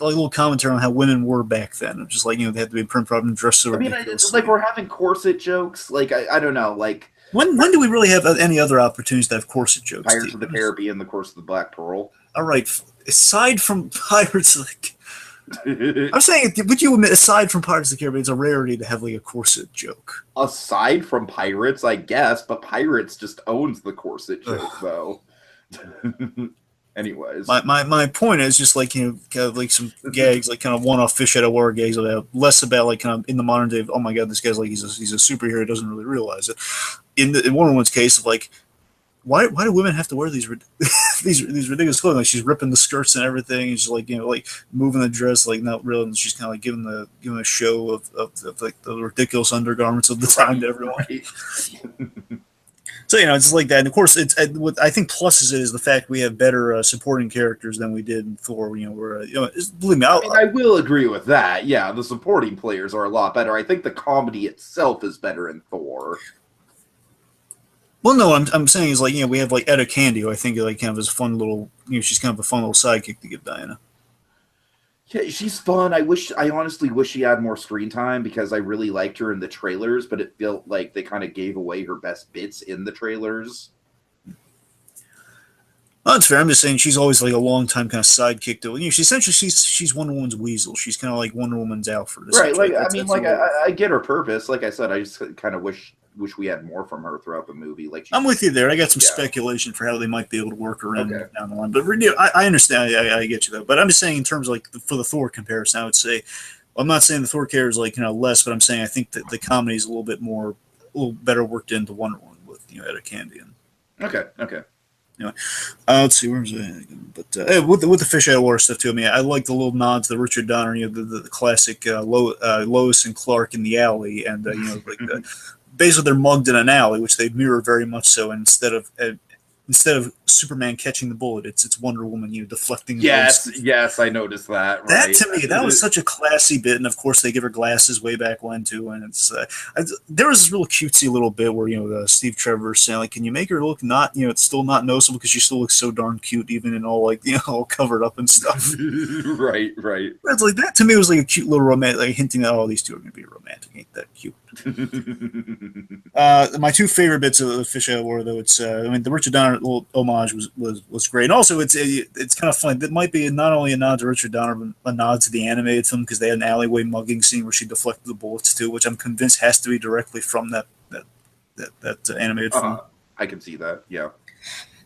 like little commentary on how women were back then, just like they had to be print prop and dressed so I mean, it's ridiculously. like we're having corset jokes. Like I don't know, like When do we really have any other opportunities to have corset jokes, Pirates Steve? of the Caribbean, the Course of the Black Pearl. All right, aside from Pirates, like I'm saying, would you admit, aside from Pirates of the Caribbean, it's a rarity to have like a corset joke? Aside from Pirates, I guess, but Pirates just owns the corset joke, though. Anyways, My point is just like kind of like some gags, like kind of one-off fish out of water gags, about less about like kind of in the modern day. Oh my god, this guy's like he's a superhero, doesn't really realize it. In Wonder Woman's case, of like why do women have to wear these these ridiculous clothing? Like she's ripping the skirts and everything, and she's like like moving the dress, like not real, and she's kind of like giving a show of like the ridiculous undergarments of the time to everyone. right. So it's like that, and of course, what I think pluses it is the fact we have better supporting characters than we did in Thor. Where believe me, I mean, I will agree with that. Yeah, the supporting players are a lot better. I think the comedy itself is better in Thor. well, no, I'm saying is like we have like Etta Candy, who I think like kind of is a fun little she's kind of a fun little sidekick to give Diana. Yeah, she's fun. I honestly wish she had more screen time because I really liked her in the trailers, but it felt like they kind of gave away her best bits in the trailers. Well, that's fair. I'm just saying she's always like a long time kind of sidekick to she's Wonder Woman's Weasel. She's kind of like Wonder Woman's Alfred. Right. Like I That's, mean, that's like I get her purpose. Like I said, I just kind of wish we had more from her throughout the movie. Like I'm with you there. I got some Yeah. speculation for how they might be able to work around Okay. down the line, but I understand. I get you though. But I'm just saying in terms of like for the Thor comparison, I would say I'm not saying the Thor character is like less, but I'm saying I think that the comedy is a little better worked into Wonder Woman with Etta Candy. Okay. Okay. Anyway, let's see where's it. But with the fish out of water stuff too. I mean, I like the little nods to Richard Donner. The classic Lois and Clark in the alley, and like basically they're mugged in an alley, which they mirror very much so. And instead of Superman catching the bullet, it's Wonder Woman deflecting. Yes, I noticed that. Right. That to me, that was such a classy bit, and of course they give her glasses way back when too. And it's there was this real cutesy little bit where Steve Trevor saying like, "Can you make her look not it's still not noticeable because she still looks so darn cute even in all like all covered up and stuff." right. It's like that to me was like a cute little romantic, like hinting that these two are going to be romantic. Ain't that cute? My two favorite bits of the fish out of water, though, it's I mean the Richard Donner little homage was great. And also, it's kind of fun. It might be not only a nod to Richard Donner, but a nod to the animated film because they had an alleyway mugging scene where she deflected the bullets too, which I'm convinced has to be directly from that animated film. I can see that. Yeah.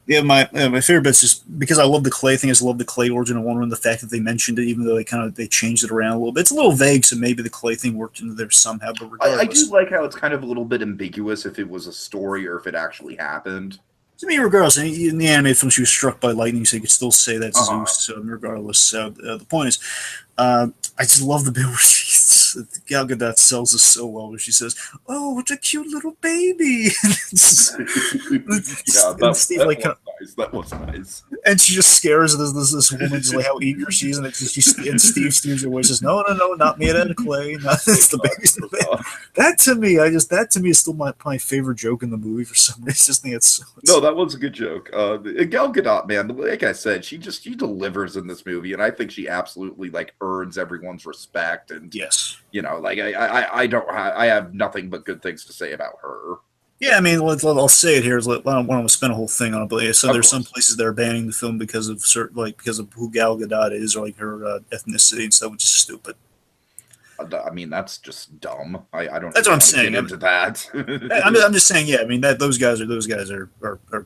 Yeah, my favorite bit's just because I love the clay thing. I just love the clay origin of Wonder Woman. The fact that they mentioned it, even though they changed it around a little bit, it's a little vague. So maybe the clay thing worked into there somehow. But regardless, I do like how it's kind of a little bit ambiguous if it was a story or if it actually happened. To me, regardless, in the animated film, she was struck by lightning, so you could still say that's Zeus. So regardless, the point is, I just love the bit where Gal Gadot sells us so well, where she says, "Oh, what a cute little baby!" That was nice. And she just scares this woman, just like how eager she is, and Steve's voice says, "No, not made out of clay. It's the baby's the baby." That to me is still my favorite joke in the movie for some reason. I just think it's no, that was a good joke. Gal Gadot, man, like I said, she delivers in this movie, and I think she absolutely like earns everyone's respect. And yes, like I have nothing but good things to say about her. Yeah, I mean, I'll say it here. I don't want to spend a whole thing on it, but so there's some places that are banning the film because of who Gal Gadot is or like her ethnicity and stuff, which is stupid. I mean, that's just dumb. I don't. That's what I'm saying. Into that. I'm just saying. Yeah, I mean that those guys are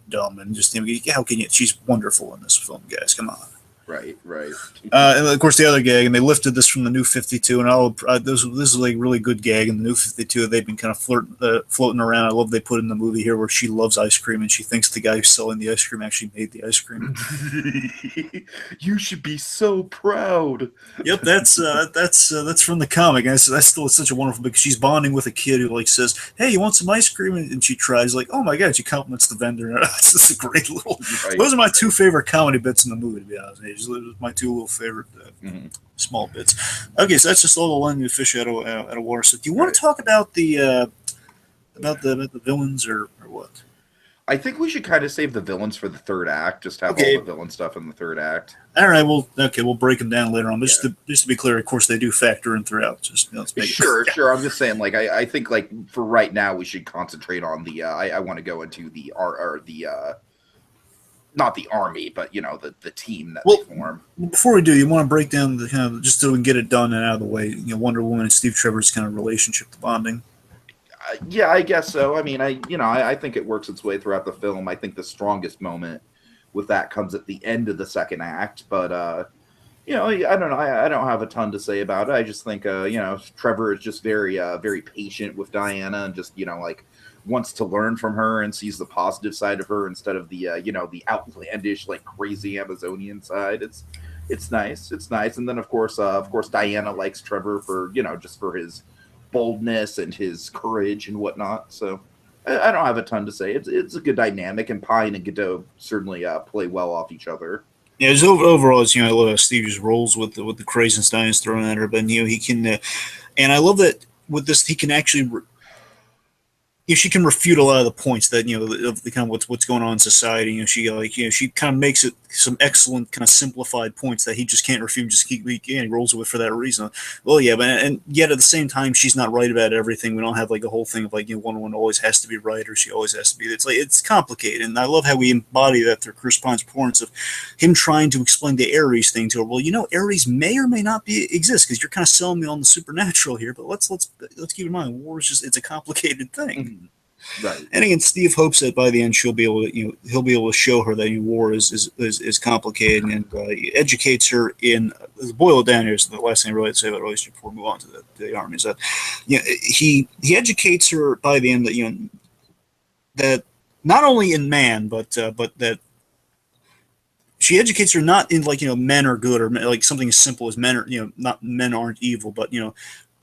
dumb and just how can you? She's wonderful in this film, guys. Come on. Right, right. And of course, the other gag, and they lifted this from the New 52, and this is like a really good gag in the New 52. They've been kind of floating around. I love they put in the movie here where she loves ice cream, and she thinks the guy who's selling the ice cream actually made the ice cream. You should be so proud. Yep, that's from the comic. And that's still such a wonderful because she's bonding with a kid who like says, "Hey, you want some ice cream?" And she tries like, "Oh my god!" She compliments the vendor. It's just a great little. Right. Those are my two favorite comedy bits in the movie. To be honest, those are my two little favorite small bits. Okay, so that's just all the letting the fish out of water. So, do you want to talk about the villains or what? I think we should kind of save the villains for the third act. Just have all the villain stuff in the third act. All right, we'll break them down later on. But just to be clear, of course, they do factor in throughout. Just let's make sure. I'm just saying, like, I think, like, for right now, we should concentrate on the. I want to go into the not the army, but the team that they form. Before we do, you want to break down the kind of just so we can get it done and out of the way. Wonder Woman and Steve Trevor's kind of relationship, the bonding. Yeah, I guess so. I mean, I think it works its way throughout the film. I think the strongest moment with that comes at the end of the second act. But I don't know. I don't have a ton to say about it. I just think Trevor is just very very patient with Diana and just like wants to learn from her and sees the positive side of her instead of the the outlandish like crazy Amazonian side. It's nice. It's nice. And then of course Diana likes Trevor for just for his boldness and his courage and whatnot. So I don't have a ton to say. It's a good dynamic, and Pine and Godot certainly play well off each other. Yeah, just overall, I love how Steve just rolls with the craziness Diana's thrown at her, but he can, and I love that with this he can actually. She can refute a lot of the points that of the kind of what's going on in society. She kind of makes it some excellent kind of simplified points that he just can't refute. Just he rolls with for that reason. Well, yeah, but and yet at the same time, she's not right about everything. We don't have like a whole thing of like Wonder Woman always has to be right or she always has to be. It's like it's complicated, and I love how we embody that through Chris Pine's performance of him trying to explain the Ares thing to her. Well, Ares may or may not exist because you're kind of selling me on the supernatural here, but let's keep in mind war is it's a complicated thing. Right. And again, Steve hopes that by the end he'll be able to show her that war is complicated and educates her in boil it down here. So the last thing I really have to say about the relationship before we move on to the army is that he educates her by the end that that not only in man but that she educates her not in like men are good or like something as simple as men are not men aren't evil, but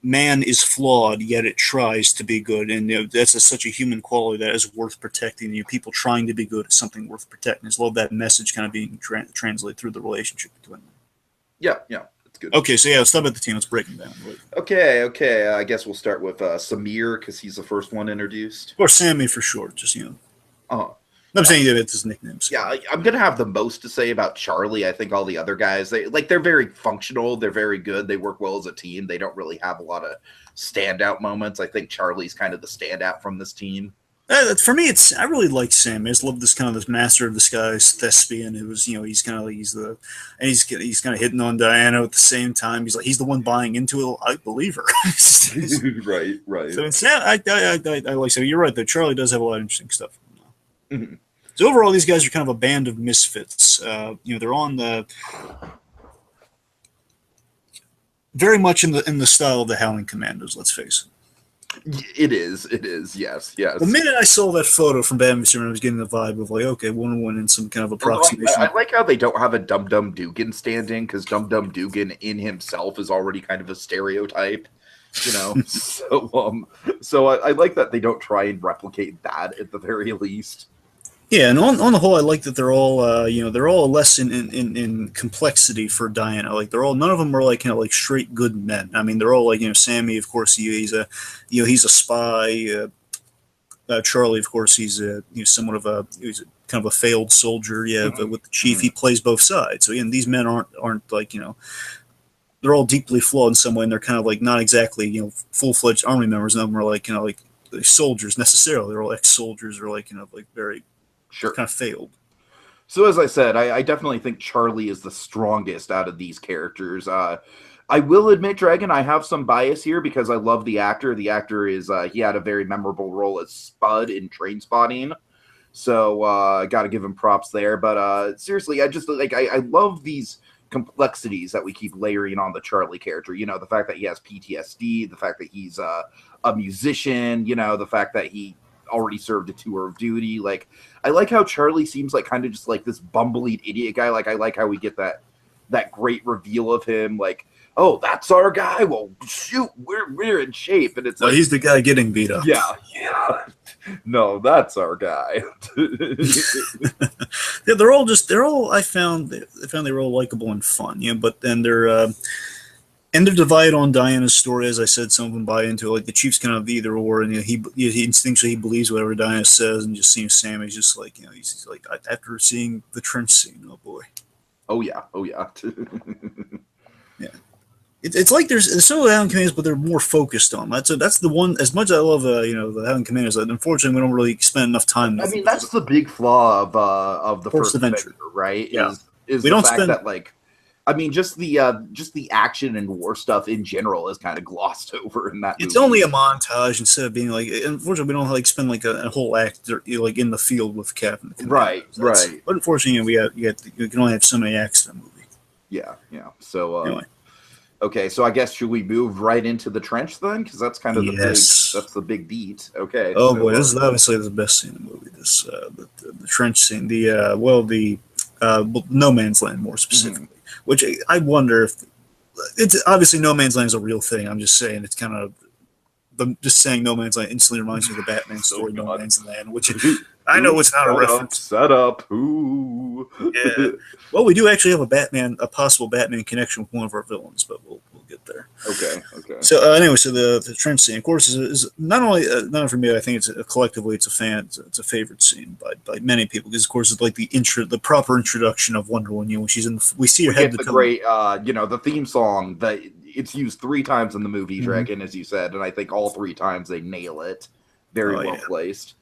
man is flawed, yet it tries to be good, and that's such a human quality that is worth protecting. People trying to be good is something worth protecting. I just love that message kind of being translated through the relationship between them. Yeah, it's good. Okay, so let's start with the team. Let's break them down. Okay. I guess we'll start with Samir because he's the first one introduced. Or Sammy for short, just I'm saying it's his nicknames. Yeah, I'm gonna have the most to say about Charlie. I think all the other guys, they're very functional. They're very good. They work well as a team. They don't really have a lot of standout moments. I think Charlie's kind of the standout from this team. For me, I really like Sam. I just love this kind of this master of disguise thespian who was he's kind of like he's kind of hitting on Diana at the same time. He's the one buying into it. I believe her. Right. So Sam, I like Sam. You're right though. Charlie does have a lot of interesting stuff. Mm-hmm. So overall, these guys are kind of a band of misfits. They're on the very much in the style of the Howling Commandos. Let's face it. It is. Yes. The minute I saw that photo from Batman Superman, I was getting the vibe of like, okay, Wonder Woman in some kind of approximation. I like how they don't have a Dum Dum Dugan stand-in because Dum Dum Dugan in himself is already kind of a stereotype. So I like that they don't try and replicate that at the very least. Yeah, and on the whole, I like that they're all they're all less in complexity for Diana. Like none of them are like like straight good men. I mean, they're all like Sammy, of course, he's a spy. Charlie, of course, he's somewhat of he's kind of a failed soldier. Yeah, but with the chief, he plays both sides. So these men aren't like they're all deeply flawed in some way, and they're kind of like not exactly full-fledged army members. None of them are like like soldiers necessarily. They're all ex-soldiers or like like very kind of failed. So as I said, I definitely think Charlie is the strongest out of these characters. I will admit, Dragon, I have some bias here because I love the actor. The actor he had a very memorable role as Spud in Trainspotting. So I got to give him props there. But seriously, I just I love these complexities that we keep layering on the Charlie character. You know, the fact that he has PTSD, the fact that he's a musician, you know, the fact that he already served a tour of duty. Like, I like how Charlie seems like kind of just like this bumbling idiot guy. Like, I like how we get that great reveal of him. Like, oh, that's our guy. Well, shoot, we're in shape, and it's like he's the guy getting beat up. Yeah. No, that's our guy. Yeah, they're all. I found they were all likable and fun. You know, but then they're divided on Diana's story. As I said, some of them buy into it. Like the Chief's kind of either or, and he instinctually believes whatever Diana says, and just seems Sammy's just like, you know, he's like, after seeing the trench scene, oh boy. Oh yeah. Yeah. It's like there's still the Howling Commandos, but they're more focused on. That's the one. As much as I love, the Howling Commandos, unfortunately, we don't really spend enough time. I mean, that's the big flaw of the first Adventure, right? Yeah, is we the don't fact spend. that, like, I mean, just the action and war stuff in general is kind of glossed over in that. It's movie. only a montage instead of being like. Unfortunately, we don't like spend like a whole act like in the field with Captain. Right. But unfortunately, you can only have so many acts in a movie. Yeah. So Anyway. Okay, so I guess should we move right into the trench then? Because that's kind of the big beat. Okay. Oh so, boy, this is obviously the best scene in the movie. This the trench scene. The No Man's Land more specifically, which I wonder if it's obviously No Man's Land is a real thing. I'm just saying it's kind of just saying No Man's Land instantly reminds me of the Batman story No Man's Land, which I know it's not a reference. Set up. Ooh. Yeah. Well, we do actually have a possible Batman connection with one of our villains, but we'll get there. Okay. So anyway, so the trench scene, of course, is not only not for me. I think collectively it's a favorite scene by many people because of course it's like the proper introduction of Wonder Woman. You know, when she's we see her head. The great, the theme song that it's used 3 times in the movie, Dragon, as you said, and I think all 3 times they nail it. Very well placed.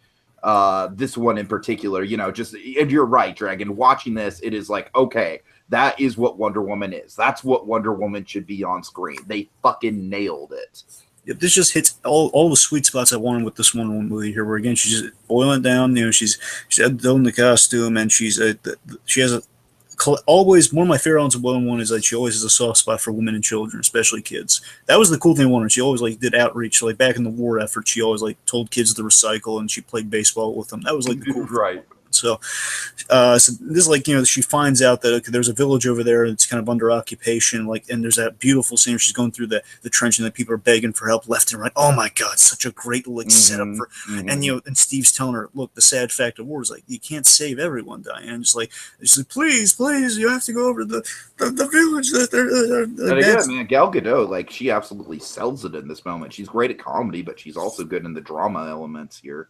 This one in particular, and you're right, Dragon. Watching this, it is like, okay, that is what Wonder Woman is. That's what Wonder Woman should be on screen. They fucking nailed it. Yeah, this just hits all the sweet spots I wanted with this Wonder Woman movie here. Where again, she's just boiling down. You know, she's doing the costume, and she has always one of my favorite ones of Wonder Woman is that she always has a soft spot for women and children, especially kids. That was the cool thing. She always did outreach. So, back in the war effort, she always told kids to recycle, and she played baseball with them. That was the cool right. So this is she finds out that there's a village over there that's kind of under occupation, and there's that beautiful scene where she's going through the trench and the people are begging for help left and right. Oh my God, such a great setup for, and Steve's telling her, look, the sad fact of war is you can't save everyone, Diane. She's like, please, you have to go over the village that they're and again, man, Gal Gadot, she absolutely sells it in this moment. She's great at comedy, but she's also good in the drama elements here.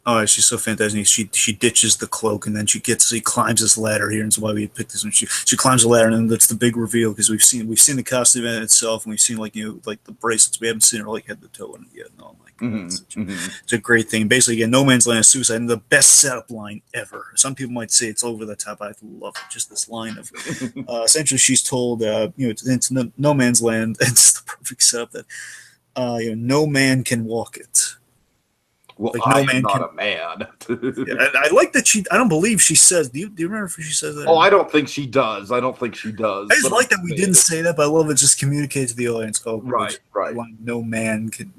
Oh, she's so fantastic. She ditches the cloak and then she climbs this ladder here, and that's why we had picked this one. She climbs the ladder, and then that's the big reveal because we've seen the costume in itself, and we've seen the bracelets. We haven't seen her head to toe in it yet. No, it's a great thing. Basically, again, No Man's Land is suicide, and the best setup line ever. Some people might say it's over the top. I love it. Just this line of essentially she's told it's No Man's Land. It's the perfect setup that no man can walk it. Well, no man not a man. Yeah, I like that I don't believe she says. Do you remember if she says that? Oh, I don't think she does. I just like that we didn't say that, but I love it. Just communicate to the audience. Oh, right. No man can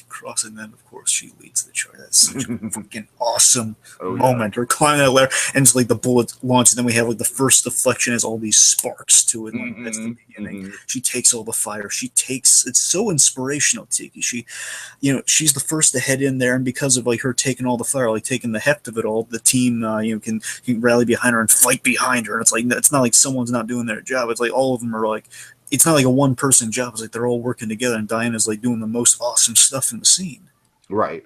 cross, and then of course she leads the charge. That's such a freaking awesome moment. Or climbing that ladder, and it's the bullet launch, and then we have the first deflection has all these sparks to it. That's the beginning. She takes all the fire. It's so inspirational, Tiki. She's the first to head in there, and because of her taking all the fire, taking the heft of it all, the team can rally behind her and fight behind her. And it's not like someone's not doing their job. It's all of them are it's not a one person job. It's they're all working together, and Diana's doing the most awesome stuff in the scene. Right.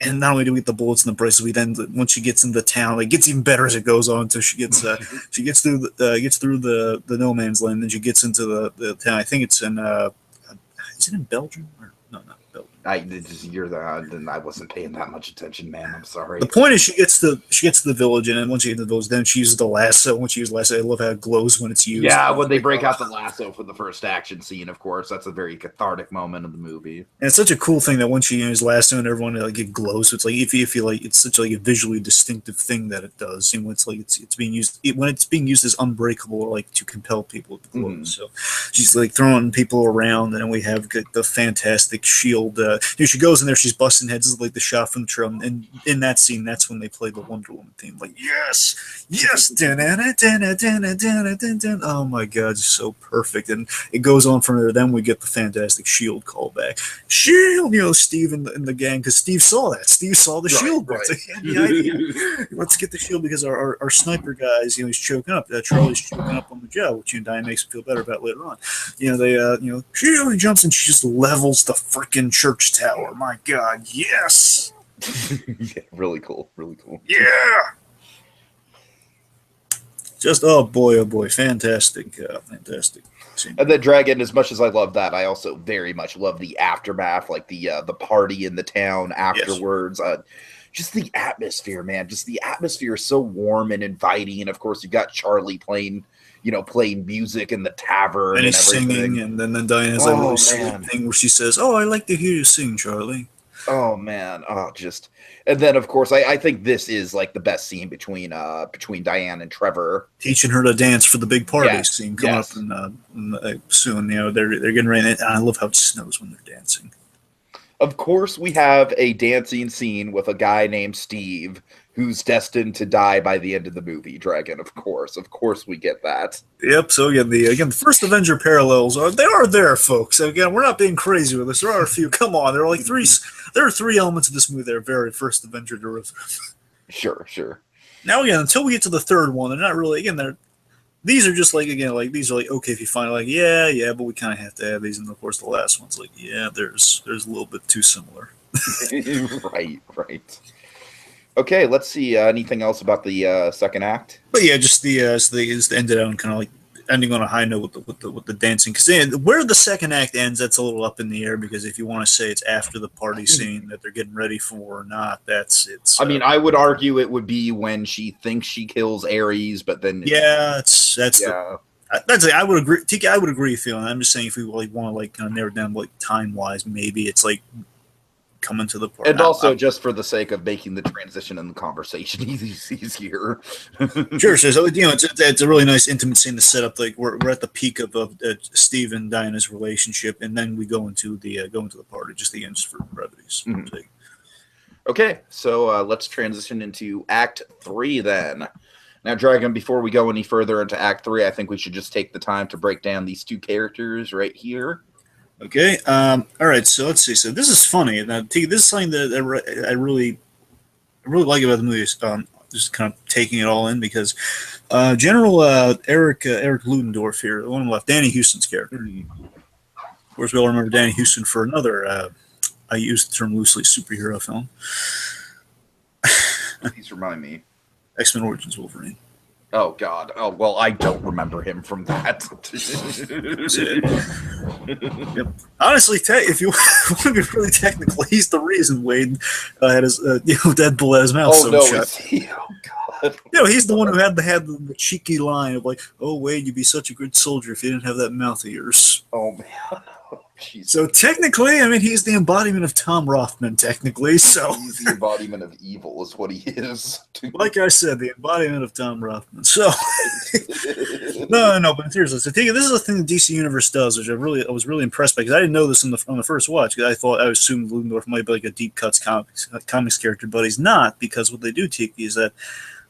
And not only do we get the bullets and the bracelets, we then once she gets into town, it gets even better as it goes on. Until she gets through the No Man's Land, then she gets into the town. I think it's in is it in Belgium or no, not Belgium. then I wasn't paying that much attention, man. I'm sorry. The point is, she gets to the village, and then once you get to the village, then she uses the lasso. Once she uses the lasso, I love how it glows when it's used. Yeah, when they break out the lasso for the first action scene, of course, that's a very cathartic moment of the movie. And it's such a cool thing that once she uses lasso and everyone like it glows. So it's like if you feel like it's such like a visually distinctive thing that it does. And when it's like it's being used when it's being used as unbreakable, or like to compel people to glow. So she's like throwing people around, and then we have the fantastic shield. She goes in there, she's busting heads. This is like the shot from the trailer, and in that scene, that's when they play the Wonder Woman theme. Like yes, oh my god, it's so perfect. And it goes on from there. Then we get the fantastic shield callback. Shield, Steve and the gang, because Steve saw that. Steve saw the shield. Right. The idea. Let's get the shield because our sniper guys, he's choking up. Charlie's choking up on the job, which Diane makes him feel better about later on. Shield, he jumps and she just levels the freaking church tower. My god, yes. Yeah, really cool. Yeah. Just oh boy, fantastic. And then Dragon, as much as I love that, I also very much love the aftermath, like the party in the town afterwards. Yes. Just the atmosphere, man. Just the atmosphere is so warm and inviting. And of course, you got Charlie playing music in the tavern and he's singing, and then Diane has that really sweet thing where she says, "Oh, I like to hear you sing, Charlie." Oh man, and then of course I think this is like the best scene between Diane and Trevor, teaching her to dance for the big party scene coming up soon. They're getting ready, and I love how it snows when they're dancing. Of course, we have a dancing scene with a guy named Steve who's destined to die by the end of the movie. Dragon, of course we get that. Yep. So again, the first Avenger parallels are there, folks. Again, we're not being crazy with this. There are a few. Come on, there are three elements of this movie that are very first Avenger derivative. Sure. Now again, until we get to the third one, they're not really these are just these are okay if you find but we kind of have to have these, and of course the last one's there's a little bit too similar. Right. Okay, let's see. Anything else about the second act? But yeah, just the ended out and kind of like ending on a high note with the dancing. Because where the second act ends, that's a little up in the air. Because if you want to say it's after the party scene that they're getting ready for or not, it's. I mean, I would argue it would be when she thinks she kills Ares, but then that's. I would agree. Tiki, I would agree with you. I'm just saying if we want to kind of narrow it down time wise, maybe it's coming to the party. And also just for the sake of making the transition in the conversation easier. Sure. So it's a really nice intimate scene to set up. Like we're at the peak of Steve and Diana's relationship, and then we go into the party. Just the end, just for brevity's sake. Okay, so let's transition into Act 3 then. Now, Dragon, before we go any further into Act 3, I think we should just take the time to break down these two characters right here. Okay. All right. So let's see. So this is funny. Now, this is something that I really like about the movie. Just kind of taking it all in because General Eric Ludendorff here, the one on the left, Danny Houston's character. Of course, we all remember Danny Houston for another. I use the term loosely, superhero film. Please remind me. X-Men Origins Wolverine. Oh, God. Oh, well, I don't remember him from that. Yep. Honestly, if you want to be really technical, he's the reason Wade had his Deadpool had his mouth shut. Oh, God. He's the one who had the cheeky line of oh, Wade, you'd be such a good soldier if you didn't have that mouth of yours. Oh, man. Jesus. So technically, he's the embodiment of Tom Rothman, technically. So he's the embodiment of evil is what he is. Like I said, the embodiment of Tom Rothman. So no, but seriously, so this is the thing the DC Universe does, which I was really impressed by, because I didn't know this on the first watch, because I assumed Ludendorff might be like a deep cuts comics character, but he's not, because what they do, Tiki, is that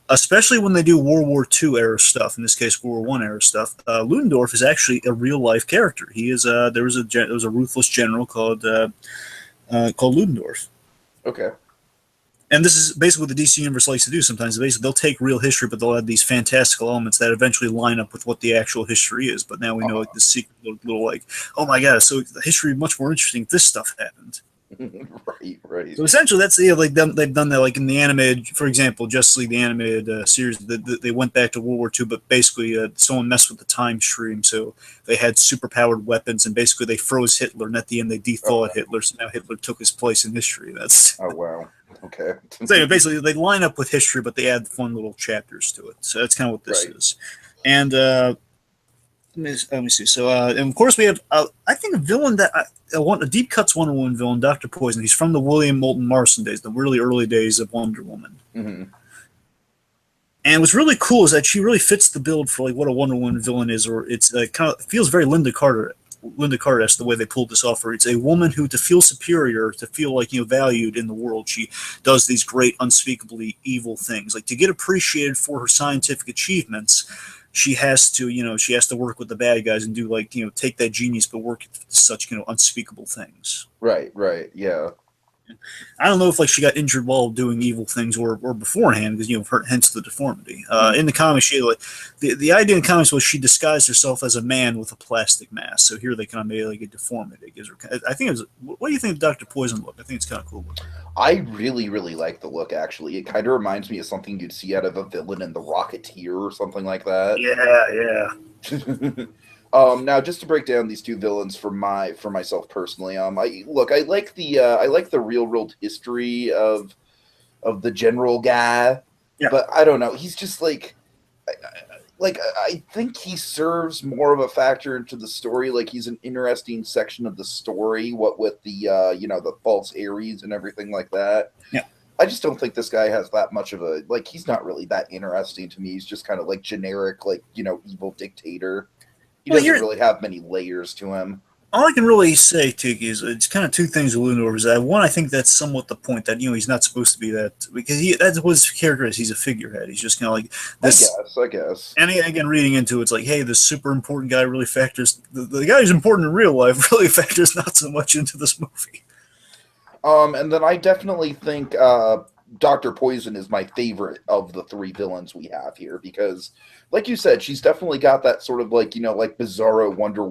especially when they do World War II era stuff, in this case World War I era stuff, Ludendorff is actually a real life character. He is there was a ruthless general called Ludendorff. Okay. And this is basically what the DC Universe likes to do sometimes. Basically, they'll take real history, but they'll add these fantastical elements that eventually line up with what the actual history is. But now we know the secret little oh my god, so the history is much more interesting if this stuff happened. Right, right. So essentially, that's like they've done that like in the animated, for example, Justice League the animated series. They went back to World War II, but basically someone messed with the time stream, so they had superpowered weapons, and basically they froze Hitler, and at the end they Oh, thawed Hitler. So now Hitler took his place in history. That's oh wow. Okay. so basically they line up with history, but they add fun little chapters to it. So that's kind of what this Right. is. And let me see. So, and of course, we have, I think, a villain that I want a deep cuts Wonder Woman villain, Dr. Poison. He's from the William Moulton Marston days, the really early days of Wonder Woman. Hmm. And what's really cool is that she really fits the build for like what a Wonder Woman villain is, or it's kind of feels very Linda Carter-esque the way they pulled this off. Where it's a woman who, to feel superior, to feel like valued in the world, she does these great, unspeakably evil things. Like to get appreciated for her scientific achievements, she has to she has to work with the bad guys and do like take that genius but work at such unspeakable things. Right, right. Yeah. I don't know if like she got injured while doing evil things or beforehand because hence the deformity. Mhm. In the comics, she like the idea in the comics was she disguised herself as a man with a plastic mask. So here they kind of made like a deformity. It gives her, I think it was. What do you think of Doctor Poison look? I think it's kind of cool. I really, really like the look, actually. It kind of reminds me of something you'd see out of a villain in The Rocketeer or something like that. Yeah, yeah. Now, just to break down these two villains for myself personally, I like the real world history of the general guy, Yeah. but I don't know. He's just I think he serves more of a factor into the story. Like he's an interesting section of the story. What with the the false Ares and everything like that. Yeah. I just don't think this guy has that much of a like. He's not really that interesting to me. He's just kind of like generic, like evil dictator. He Well, doesn't you're really have many layers to him. all I can really say, Tiki, is it's kind of two things with Ludendorff. Is that one, I think that's somewhat the point that he's not supposed to be that because that's what his character is. He's a figurehead. He's just kind of like this. I guess. And again, reading into it, it's like, hey, this super important guy really factors. The guy who's important in real life really factors not so much into this movie. And then I definitely think Dr. Poison is my favorite of the three villains we have here because, like you said, she's definitely got that sort of like bizarro Wonder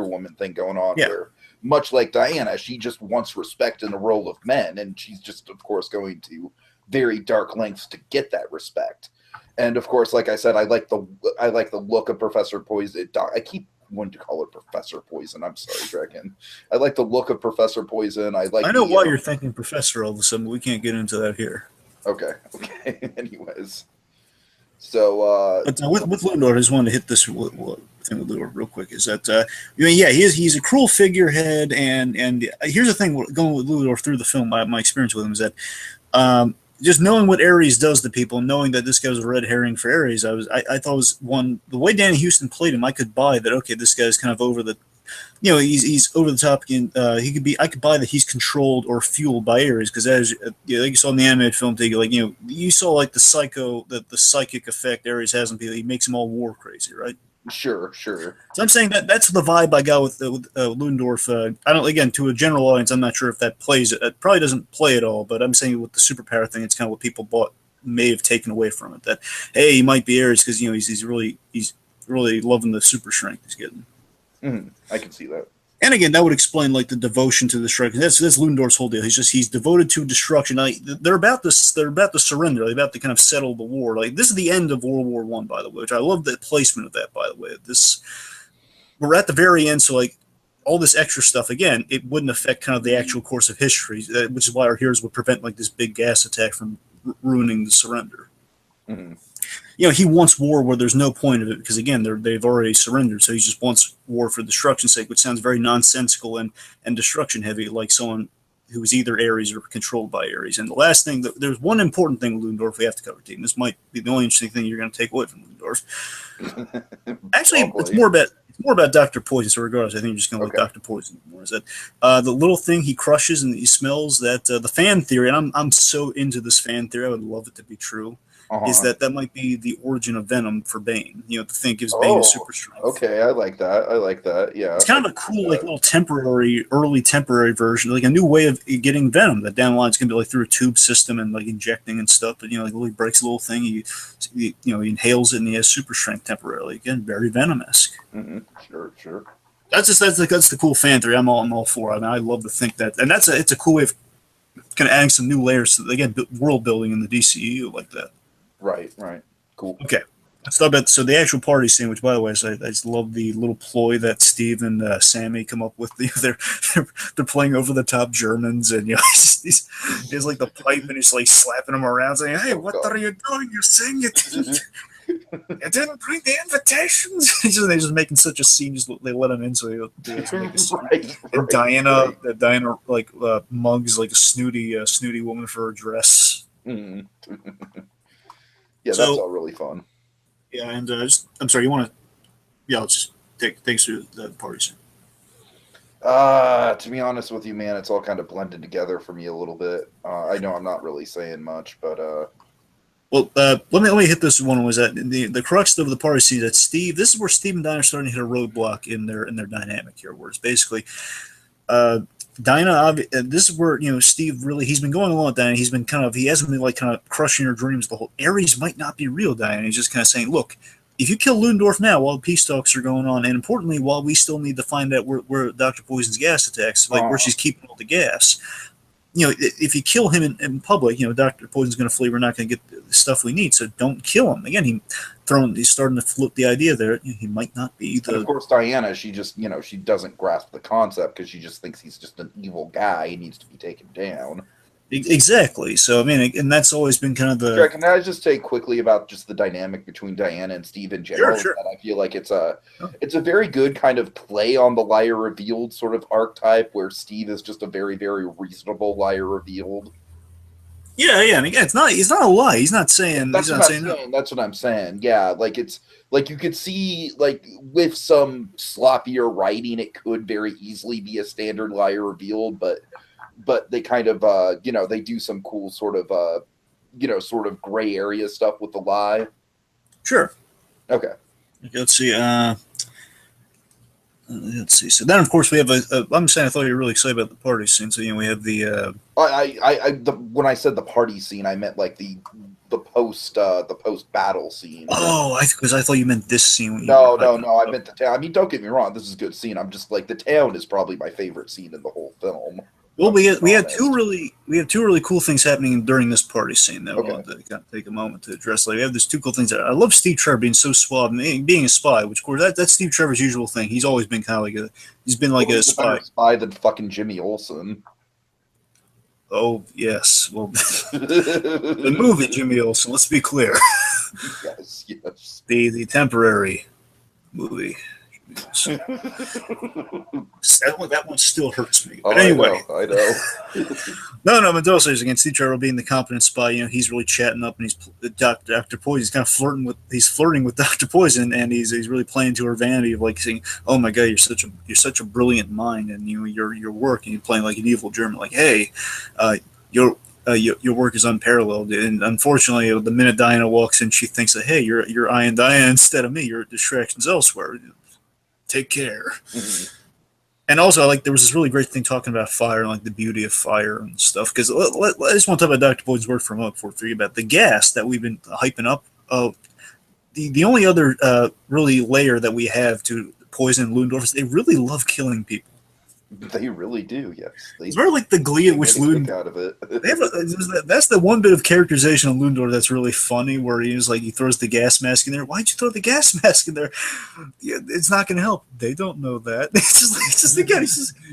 Woman thing going on Yeah. where, much like Diana, she just wants respect in the role of men, and she's just, of course, going to very dark lengths to get that respect. And of course, like I said, I like the look of Professor Poison. I keep wanting to call her Professor Poison. I'm sorry, Dragon. I like the look of Professor Poison. I like. I know why you're thinking Professor all of a sudden, but we can't get into that here. Okay. Okay. Anyways, so But with Ludendorff, I just wanted to hit this thing with Ludendorff real quick. Is that yeah, he's a cruel figurehead, and here's the thing going with Ludendorff through the film. My experience with him is that just knowing what Ares does to people, knowing that this guy was a red herring for Ares, I thought was one the way Danny Houston played him. I could buy that. Okay, this guy's kind of over the, he's over the top. He could be. I could buy that he's controlled or fueled by Ares because as like you saw in the animated film, you saw like the psychic effect Ares has on people. He makes them all war crazy, right? sure. So I'm saying that's the vibe I got with Ludendorff. I don't again to a general audience. I'm not sure if that plays. It probably doesn't play at all. But I'm saying with the superpower thing, it's kind of what people may have taken away from it. That hey, he might be Ares because he's really loving the super strength he's getting. I can see that. And again, that would explain like the devotion to destruction. That's Ludendorff's whole deal. He's devoted to destruction. Like, they're about to surrender. They're about to kind of settle the war. Like this is the end of World War I, by the way. Which I love the placement of that. By the way, we're at the very end, so like all this extra stuff again, it wouldn't affect kind of the actual course of history, which is why our heroes would prevent like this big gas attack from ruining the surrender. Mm-hmm. He wants war where there's no point of it because again they've already surrendered, so he just wants war for destruction's sake, which sounds very nonsensical and destruction heavy, like someone who is either Ares or controlled by Ares. And the last thing, there's one important thing with Ludendorff we have to cover, team. This might be the only interesting thing you're going to take away from Ludendorff. Actually, it's more about Dr. Poison. So regardless, I think you're just going to like Dr. Poison more. Is that the little thing he crushes and he smells that the fan theory, and I'm so into this fan theory. I would love it to be true. Is that might be the origin of Venom for Bane? The thing gives Bane a super strength. Okay, I like that. Yeah, it's kind of a cool, like little early temporary version, like a new way of getting Venom. That down the line is going to be like through a tube system and like injecting and stuff. But like he breaks a little thing, he inhales it and he has super strength temporarily. Again, very Venom-esque. Mm-hmm. Sure. That's the cool fan theory. I'm all for. I mean, I love to think that, and it's a cool way of kind of adding some new layers to again world building in the DCU like that. Right, right, cool. Okay, let's talk about the actual party scene. Which, by the way, I just love the little ploy that Steve and Sammy come up with. They're playing over the top Germans, and he's like the pipe, and he's like slapping them around, saying, "Hey, what are you doing? You're saying you didn't." I didn't bring the invitations. They're just making such a scene. Just they let him in, so they make a scene. And Diana like mugs like a snooty woman for her dress. Mm. Yeah, that's all really fun. Yeah, and I'm sorry, you want to? Yeah, let's just take us through the party scene. To be honest with you, man, it's all kind of blended together for me a little bit. I know I'm not really saying much, but well, let me hit this one. Was that the crux of the party scene that Steve? This is where Steve and Diana are starting to hit a roadblock in their dynamic here, where it's basically Diana. This is where Steve really he's been going along with Diana. He hasn't been like kind of crushing her dreams. The whole Ares might not be real, Diana. He's just kind of saying, look, if you kill Ludendorff now while the peace talks are going on, and importantly, while we still need to find out where Dr. Poison's gas attacks, like where she's keeping all the gas. If you kill him in public, Dr. Poison's going to flee. We're not going to get the stuff we need, so don't kill him. Again, he's starting to float the idea there. He might not be. And of course, Diana, she just, she doesn't grasp the concept because she just thinks he's just an evil guy. He needs to be taken down. Exactly. So, I mean, and that's always been kind of the... Sure, can I just say quickly about just the dynamic between Diana and Steve in general? Sure. I feel like it's a very good kind of play on the liar revealed sort of archetype where Steve is just a very, very reasonable liar revealed. Yeah, and again, it's not a lie. He's not saying... That's what I'm saying. Yeah, like it's... Like you could see, like with some sloppier writing, it could very easily be a standard liar revealed, but they kind of, they do some cool sort of gray area stuff with the lie. Sure. Okay. Let's see. So then, of course, we have I'm saying I thought you were really excited about the party scene. So we have the. When I said the party scene, I meant like the post battle scene. Oh, because I thought you meant this scene. No. I meant the town. I mean, don't get me wrong. This is a good scene. I'm just like the town is probably my favorite scene in the whole film. Well, we had two really cool things happening during this party scene that I wanted to kind of take a moment to address. Like we have these two cool things. I love Steve Trevor being so suave, and being a spy, which of course that's Steve Trevor's usual thing. He's always been kind of like a spy. A better spy than fucking Jimmy Olsen. Oh yes, well, the movie Jimmy Olsen. Let's be clear. Yes. The temporary movie. That one still hurts me. But anyway, I know. no. Mendoza is against Steve Trevor being the competent spy. He's really chatting up, and he's Dr. Poison. He's kind of flirting with Dr. Poison, and he's really playing to her vanity of like saying, "Oh my God, you're such a brilliant mind, and your work." And you're playing like an evil German, like, "Hey, your work is unparalleled." And unfortunately, the minute Diana walks in, she thinks that, "Hey, you're eyeing Diana instead of me. Your distractions elsewhere. Take care." Mm-hmm. And also, like, there was this really great thing talking about fire and like the beauty of fire and stuff. Because I just want to talk about Dr. Poison's work for a moment before we forget about the gas that we've been hyping up. The only other really layer that we have to Poison and Ludendorff is they really love killing people. They really do, yes. It's very like the glee at which Ludendorff out of it. That's the one bit of characterization of Ludendorff that's really funny, where he throws the gas mask in there. Why'd you throw the gas mask in there? Yeah, it's not going to help. They don't know that.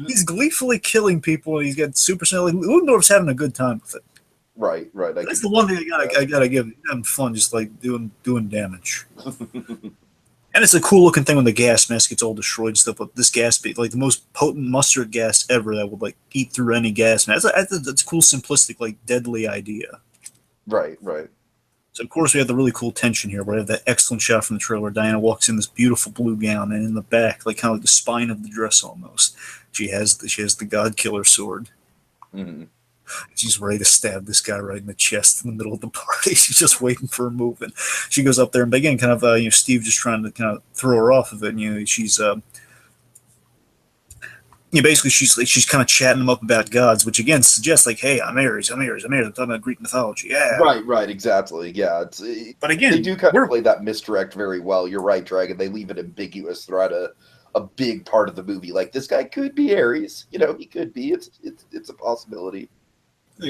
He's gleefully killing people, and he's got super. Ludendorff's having a good time with it. Right. That's the one thing I gotta give. He's having fun, just like doing damage. And it's a cool looking thing when the gas mask gets all destroyed and stuff. But this gas, like the most potent mustard gas ever, that would like eat through any gas mask. That's a cool, simplistic, like deadly idea. Right. So of course we have the really cool tension here, where we have that excellent shot from the trailer where Diana walks in this beautiful blue gown, and in the back, like kind of like the spine of the dress almost, she has the God Killer sword. Mm-hmm. She's ready to stab this guy right in the chest in the middle of the party. She's just waiting for a move, and she goes up there, and again, kind of Steve just trying to kind of throw her off of it. And, she's basically she's kind of chatting him up about gods, which again suggests like, hey, I'm Ares. I'm talking about Greek mythology. Yeah, right, exactly. Yeah, but again, they do kind of play that misdirect very well. You're right, Dragon. They leave it ambiguous throughout a big part of the movie. Like this guy could be Aries, you know, he could be. It's a possibility.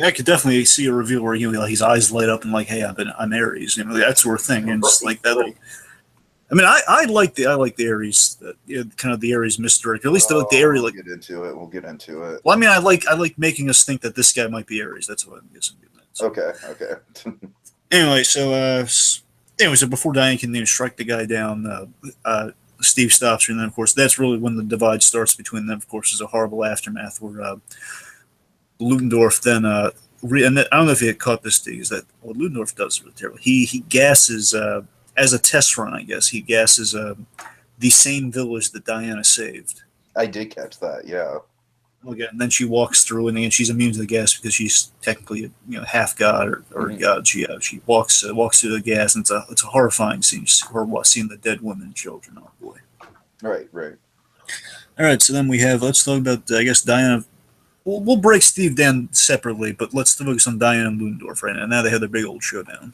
I could definitely see a reveal where like, his eyes light up and like, hey, I'm Aries, you know, that sort of thing, and just like that. Right. I mean, I like the Aries, kind of the Aries misdirect, or at least the Aries. We'll Like, get into it. We'll get into it. well, I mean, I like making us think that this guy might be Aries. That's what I'm guessing. So. Okay. Okay. Anyway, so before Diane can strike the guy down, Steve stops her, and then of course that's really when the divide starts between them. Of course, there's a horrible aftermath where Ludendorff then and I don't know if you had caught this, Steve, is that what Ludendorff does is really terrible. He gasses as a test run, I guess. He gasses the same village that Diana saved. I did catch that. Yeah. Okay, and then she walks through, and she's immune to the gas because she's technically half god or god. She walks through the gas, and it's a horrifying scene. Her seeing the dead women and children. Oh boy! Right. Right. All right, so then let's talk about I guess Diana. We'll break Steve down separately, but let's focus on Diana and Ludendorff right now. Now they have their big old showdown.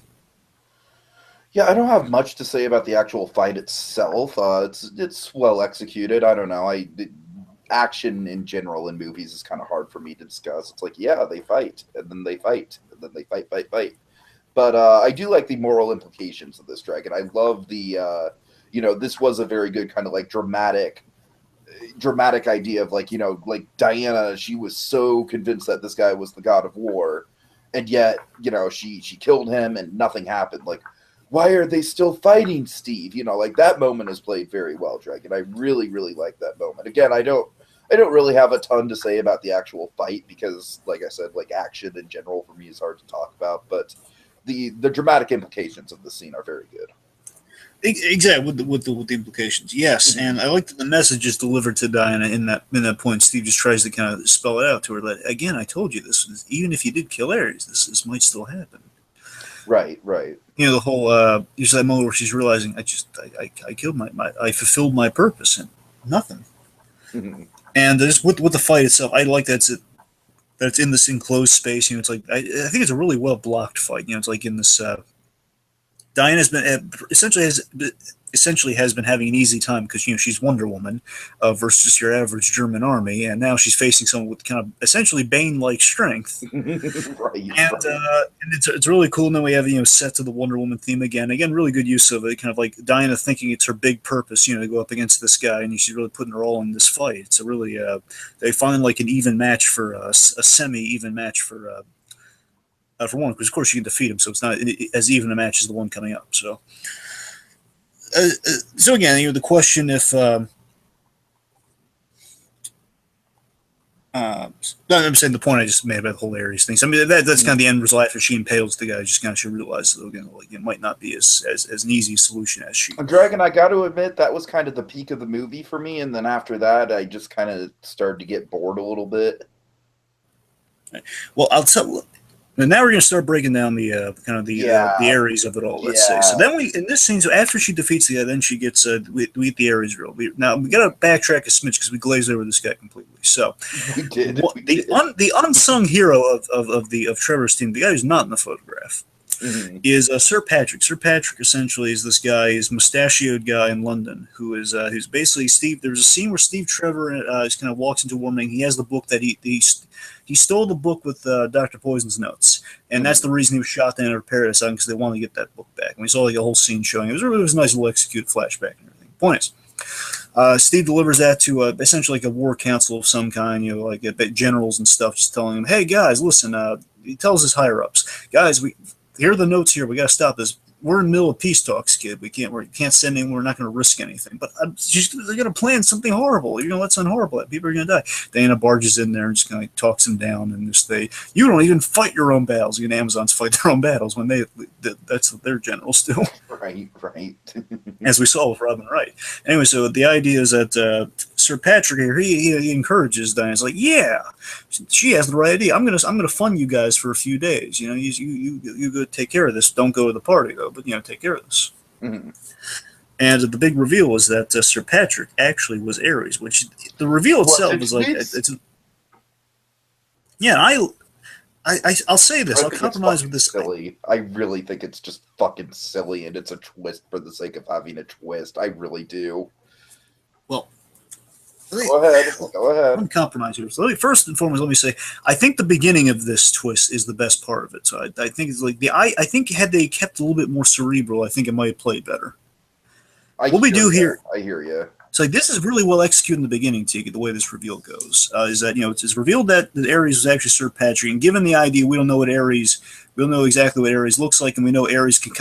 Yeah, I don't have much to say about the actual fight itself. It's well executed. I don't know. Action in general in movies is kind of hard for me to discuss. It's like, yeah, they fight, and then they fight, and then they fight. But I do like the moral implications of this dragon. I love the, this was a very good kind of like dramatic idea of like, like Diana, she was so convinced that this guy was the god of war, and yet, she killed him and nothing happened. Like, why are they still fighting, Steve? Like that moment is played very well, Dragon. I really, really like that moment. Again, I don't really have a ton to say about the actual fight because, like I said, like action in general for me is hard to talk about. But the dramatic implications of the scene are very good. Exactly, with the implications, yes, and I like that the message is delivered to Diana in that point. Steve just tries to kind of spell it out to her that again, I told you this. Even if you did kill Ares, this might still happen. Right. The whole there's that moment where she's realizing I killed I fulfilled my purpose and nothing. And just with the fight itself, I like that it's in this enclosed space. It's like I think it's a really well blocked fight. It's like in this. Diana's been essentially has been having an easy time because she's Wonder Woman versus your average German army, and now she's facing someone with kind of essentially Bane-like strength. Right. And it's really cool. And then we have set to the Wonder Woman theme again. Really good use of it. Kind of like Diana thinking it's her big purpose, to go up against this guy, and she's really putting her all in this fight. It's a really they find like an even match for a semi-even match for one, because of course you can defeat him, so it's not as even a match as the one coming up. So, so again, the question if I'm saying the point I just made about the whole Ares thing. So, I mean that's kind of the end result after she impales the guy. Just kind of should realize that like it might not be as an easy solution as she. Dragon, I got to admit that was kind of the peak of the movie for me, and then after that, I just kind of started to get bored a little bit. Well, I'll tell. And now we're going to start breaking down the the Ares of it all. Let's say. So then in this scene, so after she defeats the guy, then she gets we eat the Ares real. Now we got to backtrack a smidge because we glazed over this guy completely. So we did. The unsung hero of Trevor's team, the guy who's not in the photograph, is Sir Patrick. Sir Patrick essentially is this guy, is mustachioed guy in London who's basically Steve. There was a scene where Steve Trevor just kind of walks into a woman. He has the book that he stole the book with Dr. Poison's notes, and that's the reason he was shot down at Repair Asylum, because they wanted to get that book back. And we saw like a whole scene showing it. It was a nice little executed flashback and everything. Point is, Steve delivers that to essentially like a war council of some kind, like generals and stuff, just telling them, "Hey guys, listen." He tells his higher ups, "Guys, here are the notes here. We got to stop this. We're in the middle of peace talks, kid. We can't send anyone. We're not going to risk anything. But they're going to plan something horrible. You're going to let something horrible happen. People are going to die." Diana barges in there and just kind of talks him down and just you don't even fight your own battles. You can Amazons fight their own battles when that's what their generals do. Right. As we saw with Robin Wright. Anyway, so the idea is that Sir Patrick here, he encourages Diana. He's like, "Yeah, she has the right idea. I'm gonna fund you guys for a few days. You go take care of this. Don't go to the party though, but take care of this." Mm-hmm. And the big reveal is that Sir Patrick actually was Ares, which the reveal itself is like it's I'll say this. I'll compromise with this. Silly. I really think it's just fucking silly, and it's a twist for the sake of having a twist. I really do. Well, Go ahead. Go ahead. I'm compromised here. So first and foremost, let me say, I think the beginning of this twist is the best part of it. So I think it's like I think had they kept a little bit more cerebral, I think it might have played better. What we do here, I hear you. so like this is really well executed in the beginning, Tiki. The way this reveal goes is that it's revealed that Ares was actually Sir Patrick, and given the idea we don't know exactly what Ares looks like, and we know Ares he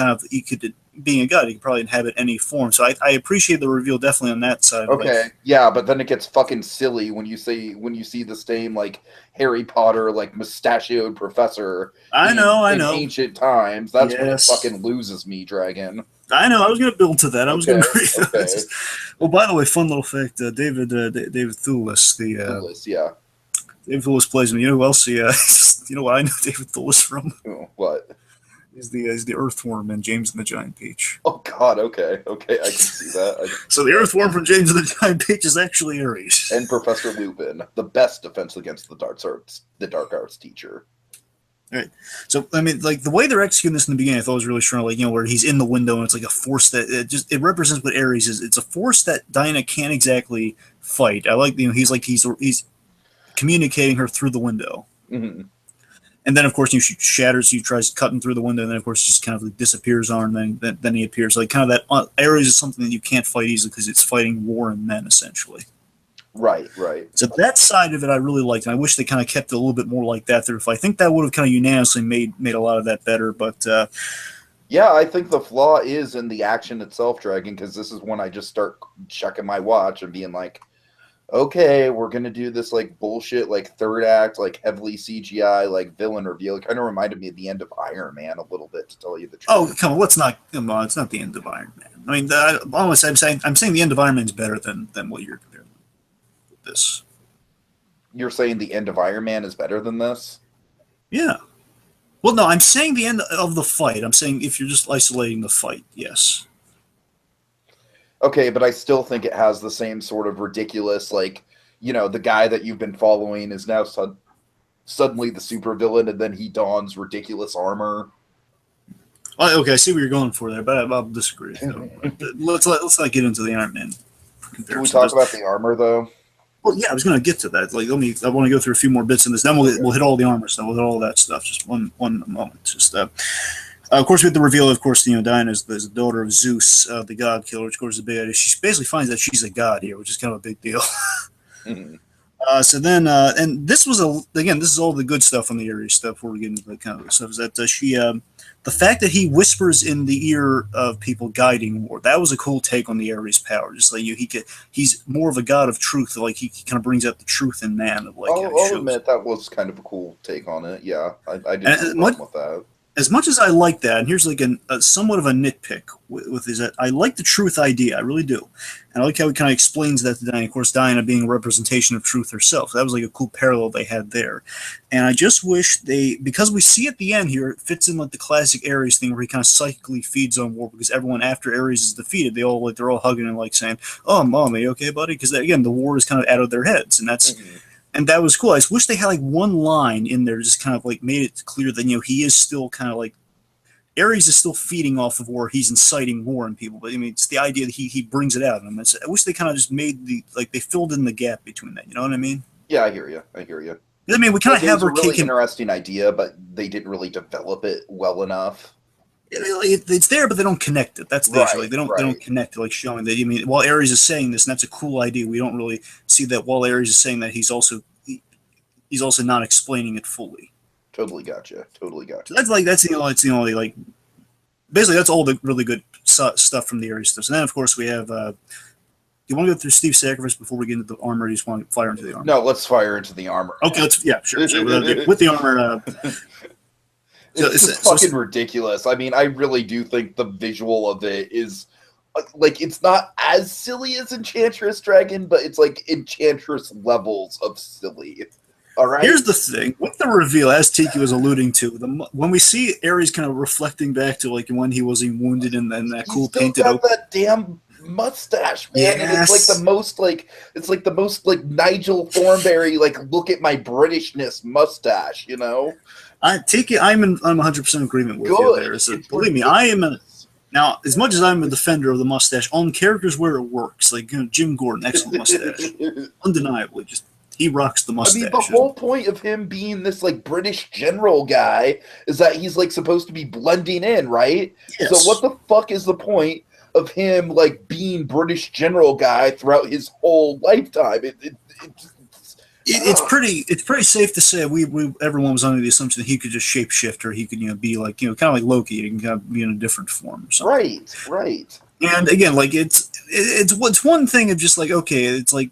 could being a god, he could probably inhabit any form. So I appreciate the reveal definitely on that side. Okay, yeah, but then it gets fucking silly when you see the same like Harry Potter like mustachioed professor. I know. Ancient times. That's when it fucking loses me, Dragon. I know. I was going to build to that. I was going to agree. Okay. Well, by the way, fun little fact: David Thewlis, David Thewlis plays him. You know who else? You know what I know David Thewlis from? What? He's the Earthworm in James and the Giant Peach. Oh God, okay, I can see that. So the Earthworm from James and the Giant Peach is actually Ares. And Professor Lupin, the best defense against the dark arts teacher. Right. So I mean, like the way they're executing this in the beginning, I thought was really strong. Like where he's in the window and it's like a force that it represents what Ares is. It's a force that Dinah can't exactly fight. I like he's communicating her through the window. Mm-hmm. And then, of course, she shatters. He tries cutting through the window, and then, of course, he just kind of like disappears on, and then he appears. Like kind of that Ares is something that you can't fight easily because it's fighting war and men, essentially. Right. So that side of it I really liked, and I wish they kind of kept it a little bit more like that. I think that would have kind of unanimously made a lot of that better. But yeah, I think the flaw is in the action itself, Dragon, because this is when I just start checking my watch and being like, okay, we're gonna do this like bullshit, like third act, like heavily CGI, like villain reveal. It kind of reminded me of the end of Iron Man a little bit, to tell you the truth. Oh, come on, it's not the end of Iron Man. I mean, honestly, I'm saying the end of Iron Man is better than what you're comparing with this. You're saying the end of Iron Man is better than this? Yeah. Well, no, I'm saying the end of the fight. I'm saying if you're just isolating the fight, yes. Okay, but I still think it has the same sort of ridiculous, like, the guy that you've been following is now suddenly the supervillain, and then he dons ridiculous armor. Okay, I see what you're going for there, but I'll disagree. Let's not get into the Iron Man comparison. Can we talk about the armor, though? Well, yeah, I was going to get to that. Like, I want to go through a few more bits in this. Then we'll hit all the armor stuff. We'll hit all that stuff. Just one moment. Just of course, with the reveal, of course, Dinah is the daughter of Zeus, the god killer, which of course is a big idea. She basically finds that she's a god here, which is kind of a big deal. Mm-hmm. So then, and this was this is all the good stuff on the Ares stuff. Before we get into the kind of stuff, is that the fact that he whispers in the ear of people guiding war, that was a cool take on the Ares power. Just like he's more of a god of truth. Like he kind of brings out the truth in man. Of like, I'll admit that was kind of a cool take on it. Yeah, I didn't have with that. As much as I like that, and here's like a somewhat of a nitpick with is that I like the truth idea, I really do, and I like how he kind of explains that to Diana. Of course, Diana being a representation of truth herself, that was like a cool parallel they had there. And I just wish because we see at the end here, it fits in like the classic Ares thing where he kind of psychically feeds on war because everyone after Ares is defeated, they're all hugging and like saying, "Oh, Mom, are you okay, buddy?" Because again, the war is kind of out of their heads, and that's. Mm-hmm. And that was cool. I just wish they had like one line in there, just kind of like made it clear that he is still kind of like Ares is still feeding off of war. He's inciting war in people, but I mean it's the idea that he brings it out of them. I wish they kind of just made they filled in the gap between that. You know what I mean? Yeah, I hear you. I mean, we kind of have her really interesting idea, but they didn't really develop it well enough. It's there, but they don't connect it. That's the issue. Like, they don't connect it, like showing that. While Ares is saying this, and that's a cool idea, we don't really see that while Ares is saying that he's also not explaining it fully. Totally gotcha. So that's the only like. Basically, that's all the really good stuff from the Ares stuff. So then, of course, we have. Do you want to go through Steve's sacrifice before we get into the armor? Or do you just want to fire into the armor? No, let's fire into the armor. Okay, sure. With the armor. It's just fucking ridiculous. I mean, I really do think the visual of it is like it's not as silly as Enchantress Dragon, but it's like Enchantress levels of silly. All right. Here's the thing with the reveal, as Tiki was alluding to, when we see Ares kind of reflecting back to like when he was wounded and that cool painted. That damn mustache, man. Yes. And it's like the most Nigel Thornberry look at my Britishness mustache, Tiki, I'm 100% agreement with you there. So believe me, I am Now, as much as I'm a defender of the mustache, on characters where it works, like Jim Gordon, excellent mustache, undeniably, just he rocks the I mustache. mean, the whole point of him being this like British general guy is that he's like supposed to be blending in, right? Yes. So what the fuck is the point of him like being British general guy throughout his whole lifetime? It's pretty safe to say everyone was under the assumption that he could just shapeshift, or he could be like kind of like Loki, he can kind of be in a different form or something. Right. And again, like it's one thing of just like, okay, it's like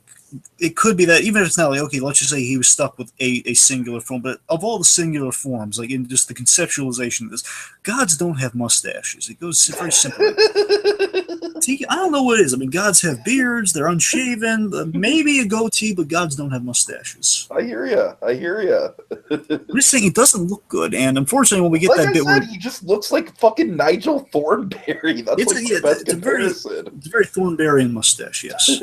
it could be that even if it's not like, okay, let's just say he was stuck with a singular form, but of all the singular forms, like in just the conceptualization of this, gods don't have mustaches. It goes very simple. I don't know what it is. I mean, gods have beards, they're unshaven, maybe a goatee, but gods don't have mustaches. I hear ya. I'm just saying it doesn't look good, and unfortunately when we get like that I bit said, where he just looks like fucking Nigel Thornberry. That's the best comparison. It's a very Thornberryan mustache, yes.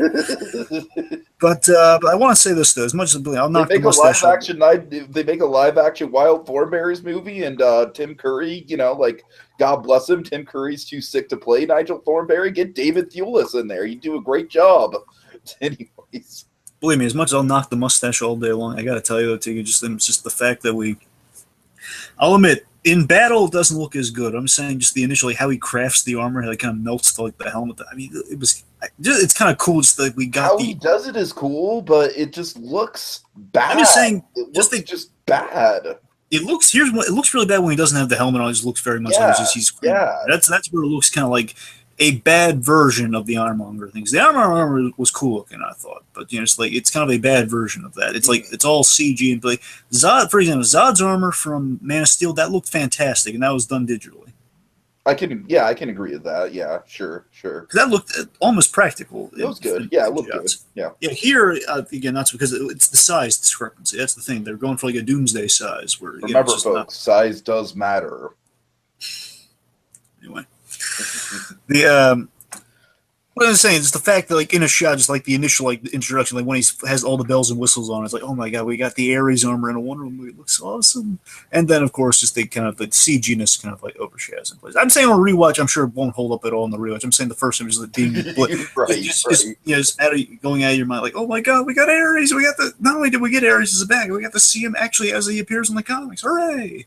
But I want to say this though, as much as I'll knock the mustache off. They make a live action Wild Thornberrys movie, and Tim Curry, like God bless him, Tim Curry's too sick to play Nigel Thornberry. Get David Thewlis in there; you do a great job. Anyways, believe me, as much as I'll knock the mustache all day long, I got to tell you though, Tiggy, it's just the fact that I'll admit, in battle it doesn't look as good. I'm saying just the initially how he crafts the armor, how he kind of melts like the helmet. I mean, it's kind of cool. Just that we got he does it is cool, but it just looks bad. I'm just saying, just bad. It looks really bad when he doesn't have the helmet on. It just looks very much like he's That's where it looks kind of like a bad version of the Ironmonger things. The armor was cool looking, I thought, but it's kind of a bad version of that. It's like it's all CG and like Zod, for example, Zod's armor from Man of Steel that looked fantastic, and that was done digitally. I can agree with that. Yeah, sure. That looked almost practical. It was good. Yeah, it looked good. Yeah. Here again, that's because it's the size discrepancy. That's the thing. They're going for like a doomsday size. Where remember, folks, size does matter. Anyway, what I'm saying is the fact that like in a shot, just like the initial introduction, like when he has all the bells and whistles on, it's like, oh my god, we got the Ares armor in a Wonder Woman movie. It looks awesome. And then of course just the kind of the CG-ness kind of like overshadows in place. I'm saying on rewatch, I'm sure it won't hold up at all in the rewatch. I'm saying the first time is like being just going out of your mind like, oh my god, we got Ares. We got not only did we get Ares as a bag, we got to see him actually as he appears in the comics. Hooray!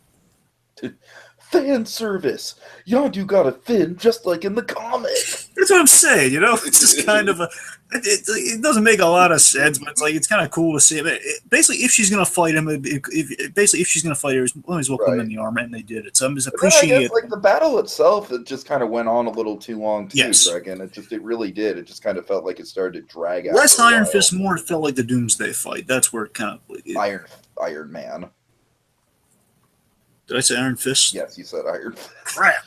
Fan service. Yondu got a fin just like in the comic. That's what I'm saying. It's just kind of it doesn't make a lot of sense, but it's kind of cool to see him. Basically, if she's gonna fight him, if she's gonna fight her, might as well put him in the armor, and they did it. So I'm just appreciating it. Like the battle itself, it just kind of went on a little too long too, Greg, and it really did. It just kind of felt like it started to drag out. Less Iron Fist, more it felt like the Doomsday fight. That's where it kind of Iron Man. Did I say Iron Fist? Yes, you said Iron Fist. Crap.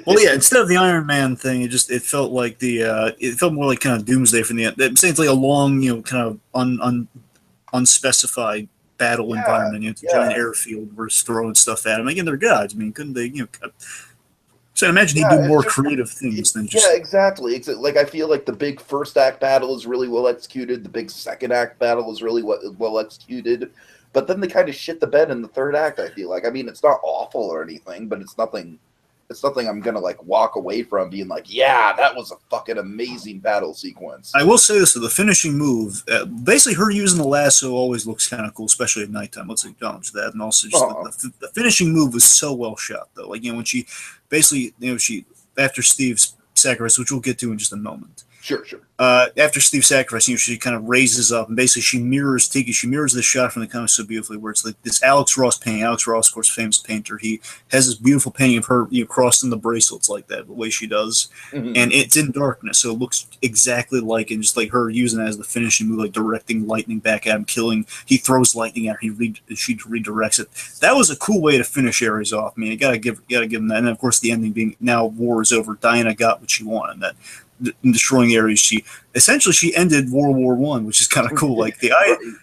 Well, yeah. Instead of the Iron Man thing, it felt like it felt more like kind of Doomsday from the end. I'm saying it's like a long, kind of unspecified battle environment. It's a giant airfield where it's throwing stuff at them. Again, they're gods. I mean, couldn't they? So I imagine he'd do more creative things than just. Yeah, exactly. Like I feel like the big first act battle is really well executed. The big second act battle is really well executed. But then they kind of shit the bed in the third act, I feel like. I mean, it's not awful or anything, but it's nothing I'm going to, like, walk away from being like, yeah, that was a fucking amazing battle sequence. I will say this, the finishing move, basically her using the lasso always looks kind of cool, especially at nighttime. Let's acknowledge that. And also just the finishing move was so well shot, though. Like, when she basically, after Steve's sacrifice, which we'll get to in just a moment. Sure. After Steve's sacrifice, she kind of raises up and basically she mirrors Tiki. She mirrors the shot from the comics so beautifully, where it's like this Alex Ross painting. Alex Ross, of course, famous painter. He has this beautiful painting of her, crossing the bracelets like that, the way she does, and it's in darkness, so it looks exactly like, and just like her using it as the finishing move, like directing lightning back at him, killing. He throws lightning at her. She redirects it. That was a cool way to finish Ares off. I mean, you gotta give him that. And then, of course, the ending being now war is over. Diana got what she wanted. That. In destroying Ares, she ended World War I, which is kind of cool. Like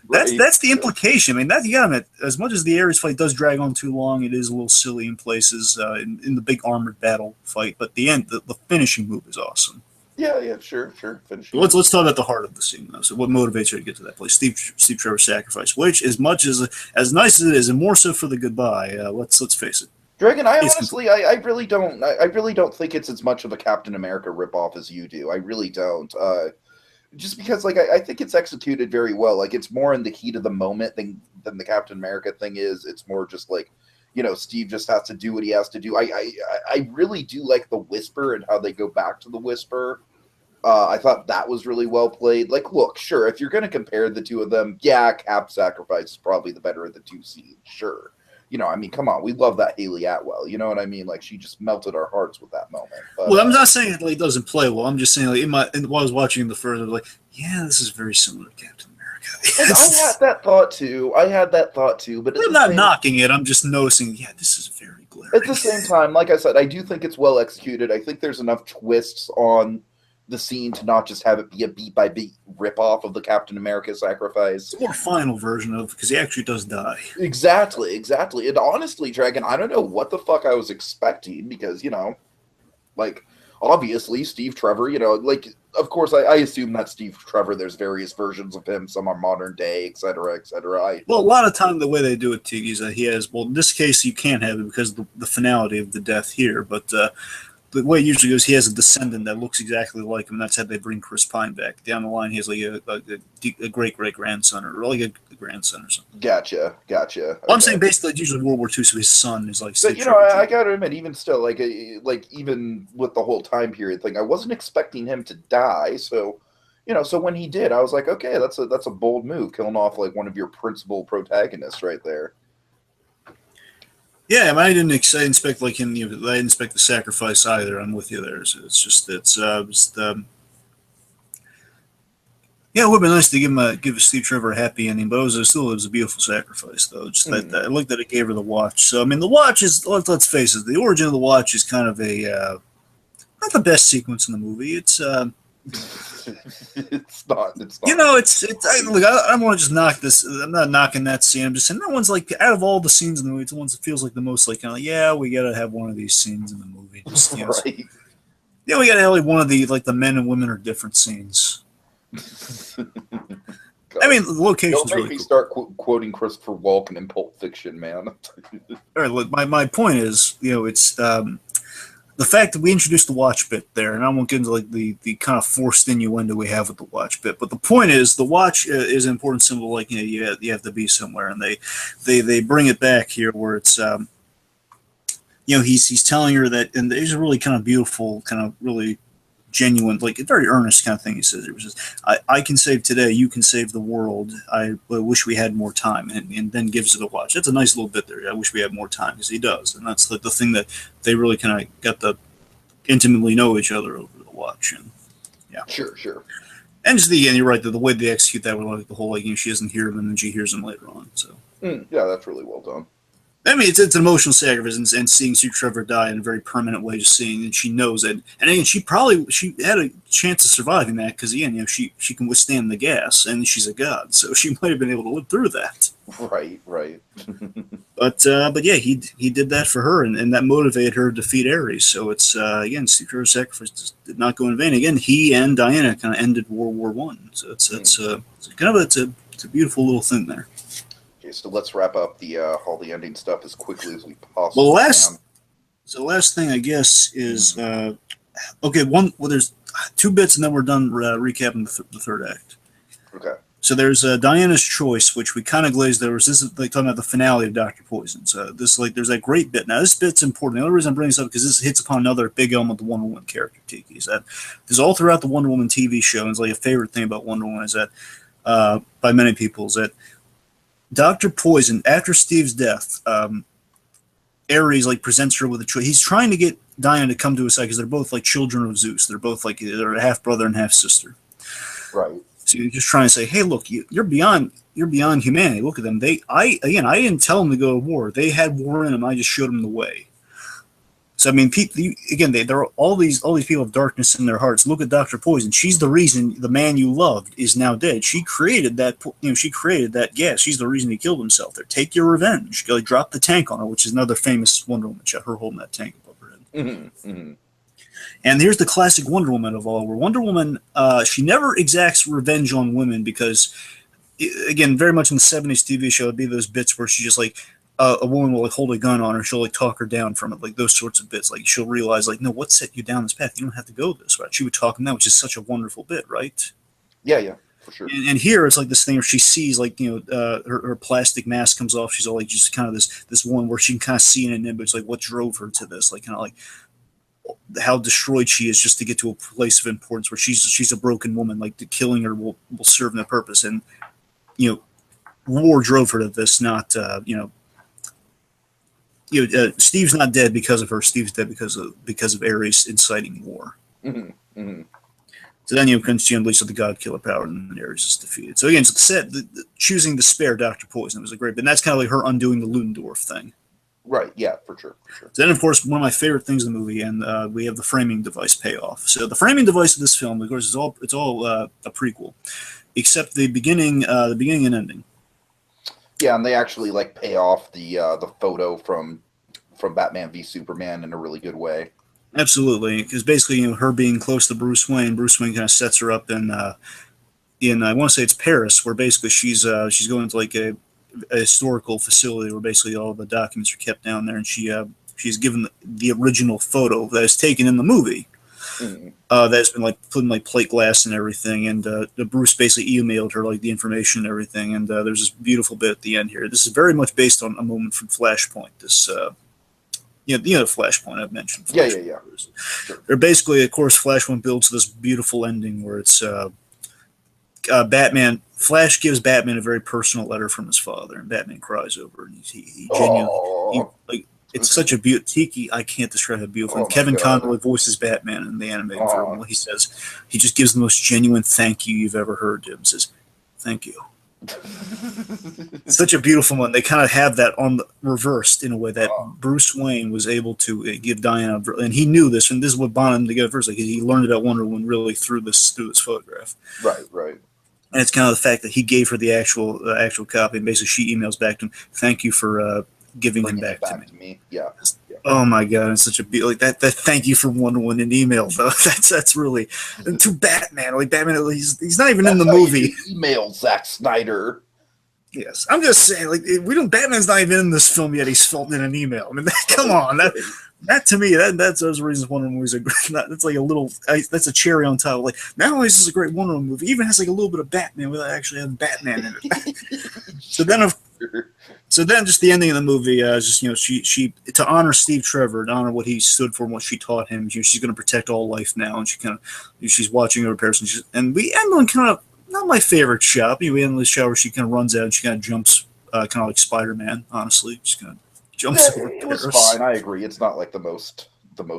that's the implication. I mean, that you gotta admit, as much as the Ares fight does drag on too long, it is a little silly in places in the big armored battle fight. But the end, the finishing move is awesome. Yeah, sure. Finishing. Let's talk about the heart of the scene, though. So, what motivates her to get to that place? Steve Trevor's sacrifice, which, as much as nice as it is, and more so for the goodbye. Let's face it. Dragon, I It's honestly, I really don't, I really don't think it's as much of a Captain America ripoff as you do. I really don't. Just because, like, I think it's executed very well. Like, it's more in the heat of the moment than the Captain America thing is. It's more just like, Steve just has to do what he has to do. I really do like the Whisper and how they go back to the Whisper. I thought that was really well played. Like, look, sure, if you're going to compare the two of them, yeah, Cap Sacrifice is probably the better of the two scenes. Sure. I mean, come on, we love that Haley Atwell. You know what I mean? Like, she just melted our hearts with that moment. But, well, I'm not saying it like doesn't play well. I'm just saying like while I was watching the first, I was like, yeah, this is very similar to Captain America. and I had that thought too. But I'm not knocking it. I'm just noticing. Yeah, this is very glaring. At the same time, like I said, I do think it's well executed. I think there's enough twists on the scene to not just have it be a beat by beat ripoff of the Captain America sacrifice. It's a more final version of, because he actually does die. Exactly. And honestly, Dragon, I don't know what the fuck I was expecting because, like, obviously Steve Trevor, like, of course, I assume that Steve Trevor, there's various versions of him, some are modern day, etc., etc. Well, a lot of time the way they do it, Tiki, is that he has, well, in this case you can't have it because of the finality of the death here, but the way it usually goes, he has a descendant that looks exactly like him. That's how they bring Chris Pine back. Down the line, he has like a great-great-grandson or like a grandson or something. Gotcha. Well, I'm saying basically it's usually World War II, so his son is like... But, I gotta admit, even still, like even with the whole time period thing, I wasn't expecting him to die, so... so when he did, I was like, okay, that's a bold move, killing off like one of your principal protagonists right there. Yeah, I didn't expect like him. I didn't expect the sacrifice either. I'm with you there. So yeah, it would be nice to give Steve Trevor a happy ending, but it was a beautiful sacrifice though. Just that I like that it gave her the watch. So I mean, the watch is, let's face it, the origin of the watch is kind of a not the best sequence in the movie. It's it's not. I don't want to just knock this. I'm not knocking that scene. I'm just saying that one's like, out of all the scenes in the movie, it's the one that feels like the most like, yeah, we gotta have one of these scenes in the movie. Just, right. Yeah, we gotta have like one of the, like, the men and women are different scenes. I mean, the location's Don't make really me cool. start quoting Christopher Walken in Pulp Fiction, man. All right, look, my point is, it's the fact that we introduced the watch bit there, and I won't get into like the kind of forced innuendo we have with the watch bit, but the point is the watch is an important symbol. Like, you have to be somewhere, and they bring it back here where it's he's telling her that, and there's a really kind of beautiful, kind of really genuine, like a very earnest kind of thing he says. It was just, I can save today, you can save the world. I wish we had more time, and then gives it a watch. That's a nice little bit there. I wish we had more time, because he does, and that's the thing that they really kind of got to intimately know each other over the watch. And yeah, Sure. And just you're right, the way they execute that with like the whole, like, she doesn't hear him and then she hears him later on. So yeah, that's really well done. I mean, it's an emotional sacrifice, and seeing Steve Trevor die in a very permanent way, just seeing, and she knows it. And again, she had a chance of surviving that, because again, she can withstand the gas, and she's a god, so she might have been able to live through that. Right. But yeah, he did that for her, and that motivated her to defeat Ares. So it's again, Steve Trevor's sacrifice did not go in vain. Again, he and Diana kind of ended World War I. So it's a beautiful little thing there. Okay, so let's wrap up all the ending stuff as quickly as we possibly Well, can. the last thing I guess is there's two bits, and then we're done recapping the third act. Okay. So there's Diana's Choice, which we kind of glazed over. So this is like talking about the finale of Dr. Poison. So there's that great bit. Now this bit's important. The only reason I'm bringing this up is because this hits upon another big element of the Wonder Woman character, Tiki. Is that there's all throughout the Wonder Woman TV show, and it's like a favorite thing about Wonder Woman is that by many people is that Dr. Poison, after Steve's death, Ares like presents her with a choice. He's trying to get Diana to come to his side because they're both like children of Zeus. They're both like, they're a half brother and half sister. Right. So you're just trying to say, hey, look, you're beyond humanity. Look at them. I didn't tell them to go to war. They had war in them. I just showed them the way. So I mean, there are all these people of darkness in their hearts. Look at Dr. Poison. She's the reason the man you loved is now dead. She created that. She created that gas. She's the reason he killed himself. There, take your revenge. Go, drop the tank on her, which is another famous Wonder Woman shot. Her holding that tank above her head. Mm-hmm. And here's the classic Wonder Woman of all, where Wonder Woman, she never exacts revenge on women because, again, very much in the 70s TV show, it'd be those bits where she's just like, a woman will like hold a gun on her, she'll like talk her down from it, like those sorts of bits. Like she'll realize, like, no, what set you down this path? You don't have to go this route. She would talk him down, which is such a wonderful bit, right? Yeah, yeah, for sure. And here it's like this thing where she sees, like, her plastic mask comes off. She's all like just kind of this one where she can kind of see in an image like what drove her to this, like kind of like how destroyed she is just to get to a place of importance where she's a broken woman. Like the killing her will serve no purpose, and war drove her to this. Not Steve's not dead because of her. Steve's dead because of Ares inciting war. Mm-hmm. Mm-hmm. So then you can unleash the God Killer power, and then Ares is defeated. So again, it's set choosing to spare Dr. Poison was a great bit. And that's kind of like her undoing the Ludendorff thing. Right. Yeah, for sure. For sure. So then, of course, one of my favorite things in the movie, and we have the framing device payoff. So the framing device of this film, of course, it's all a prequel, except the beginning and ending. Yeah, and they actually like pay off the photo from Batman v Superman in a really good way. Absolutely, because basically, her being close to Bruce Wayne kind of sets her up in I want to say it's Paris, where basically she's going to like a historical facility where basically all the documents are kept down there, and she's given the original photo that is taken in the movie. Mm-hmm. That's been like put in like plate glass and everything, and Bruce basically emailed her like the information and everything, and there's this beautiful bit at the end here. This is very much based on a moment from Flashpoint. This Flashpoint I've mentioned. Flashpoint. Yeah. Sure. They're basically, of course, Flashpoint builds this beautiful ending where it's Batman. Flash gives Batman a very personal letter from his father, and Batman cries over it. He genuinely, it's such a beautiful Tiki. I can't describe how beautiful. And Kevin Conroy voices Batman in the animated film. He says, he just gives the most genuine thank you you've ever heard to him. Says, "Thank you." It's such a beautiful one. They kind of have that on the reversed in a way that Bruce Wayne was able to give Diana, and he knew this, and this is what bonded them together first. Like he learned about Wonder Woman really through this photograph. Right. And it's kind of the fact that he gave her the actual copy, and basically she emails back to him, "Thank you for giving him back to me." Yeah. Oh my God! It's such a like that. Thank you for Wonder Woman in email though. That's really and to Batman. Like Batman, he's not even in the movie. Email Zack Snyder. Yes, I'm just saying. Like Batman's not even in this film yet. He's filled in an email. I mean, come on. That to me, that's those reasons Wonder Woman movies are great. That's like a little. That's a cherry on top. Like not only is this a great Wonder Woman movie, it even has like a little bit of Batman without actually having Batman in it. So then, just the ending of the movie, she to honor Steve Trevor, to honor what he stood for and what she taught him. She's going to protect all life now, and she's watching over Paris, and we end on kind of not my favorite shot. We end on the shot where she kind of runs out and she kind of jumps, kind of like Spider-Man. Honestly, just kind of jumps over It Paris. was fine. I agree. It's not like the most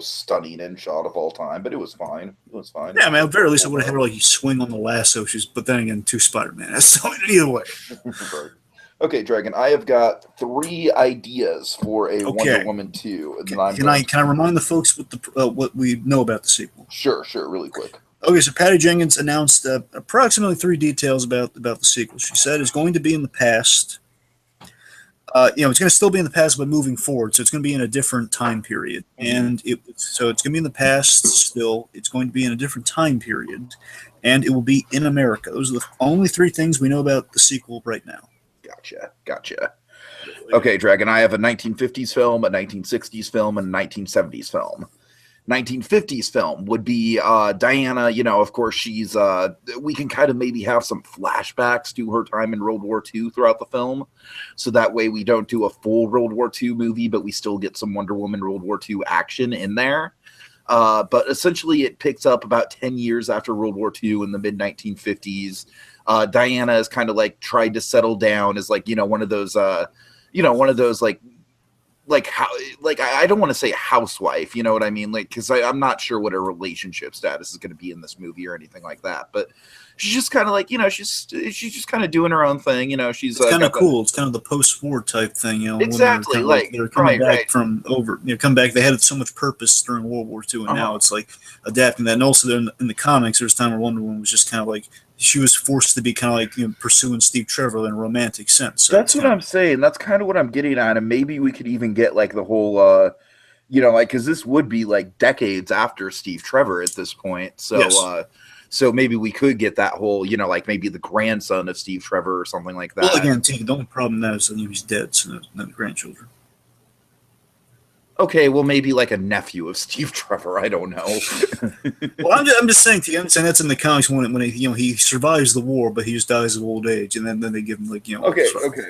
stunning end shot of all time, but it was fine. Yeah, I mean, at the very least, I would have had her like you swing on the lasso. But then again, two Spider-Man. So either way. Right. Okay, Dragon, I have got 3 ideas for a Wonder Woman 2. And can I remind the folks what we know about the sequel? Sure, really quick. Okay, so Patty Jenkins announced approximately 3 details about the sequel. She said it's going to be in the past. It's going to still be in the past, but moving forward. So it's going to be in a different time period. And so it's going to be in the past still. It's going to be in a different time period. And it will be in America. Those are the only 3 things we know about the sequel right now. Gotcha. Okay, Dragon, I have a 1950s film, a 1960s film, and a 1970s film. 1950s film would be Diana. Of course, she's we can kind of maybe have some flashbacks to her time in World War II throughout the film, so that way we don't do a full World War II movie, but we still get some Wonder Woman World War II action in there. But essentially it picks up about 10 years after World War II in the mid 1950s. Diana is kind of like tried to settle down as like, one of those I don't want to say housewife, you know what I mean? Like, cause I'm not sure what her relationship status is going to be in this movie or anything like that, but she's just kind of like, she's just kind of doing her own thing. She's kind of cool. It's kind of the post-war type thing, Exactly. Like they're coming back from over, come back. They had so much purpose during World War II, and now it's like adapting that. And also in the comics, there's a time where Wonder Woman was just kind of like, she was forced to be kind of like pursuing Steve Trevor in a romantic sense. So that's what I'm saying. That's kind of what I'm getting at, and maybe we could even get like the whole, because this would be like decades after Steve Trevor at this point. So, yes. So maybe we could get that whole, like maybe the grandson of Steve Trevor or something like that. Well, again, Tiki, the only problem now is that he's dead, so no grandchildren. Okay, well, maybe like a nephew of Steve Trevor. I don't know. Well, I'm just saying, Tiki, I'm saying that's in the comics when he survives the war, but he just dies of old age, and then they give him Okay,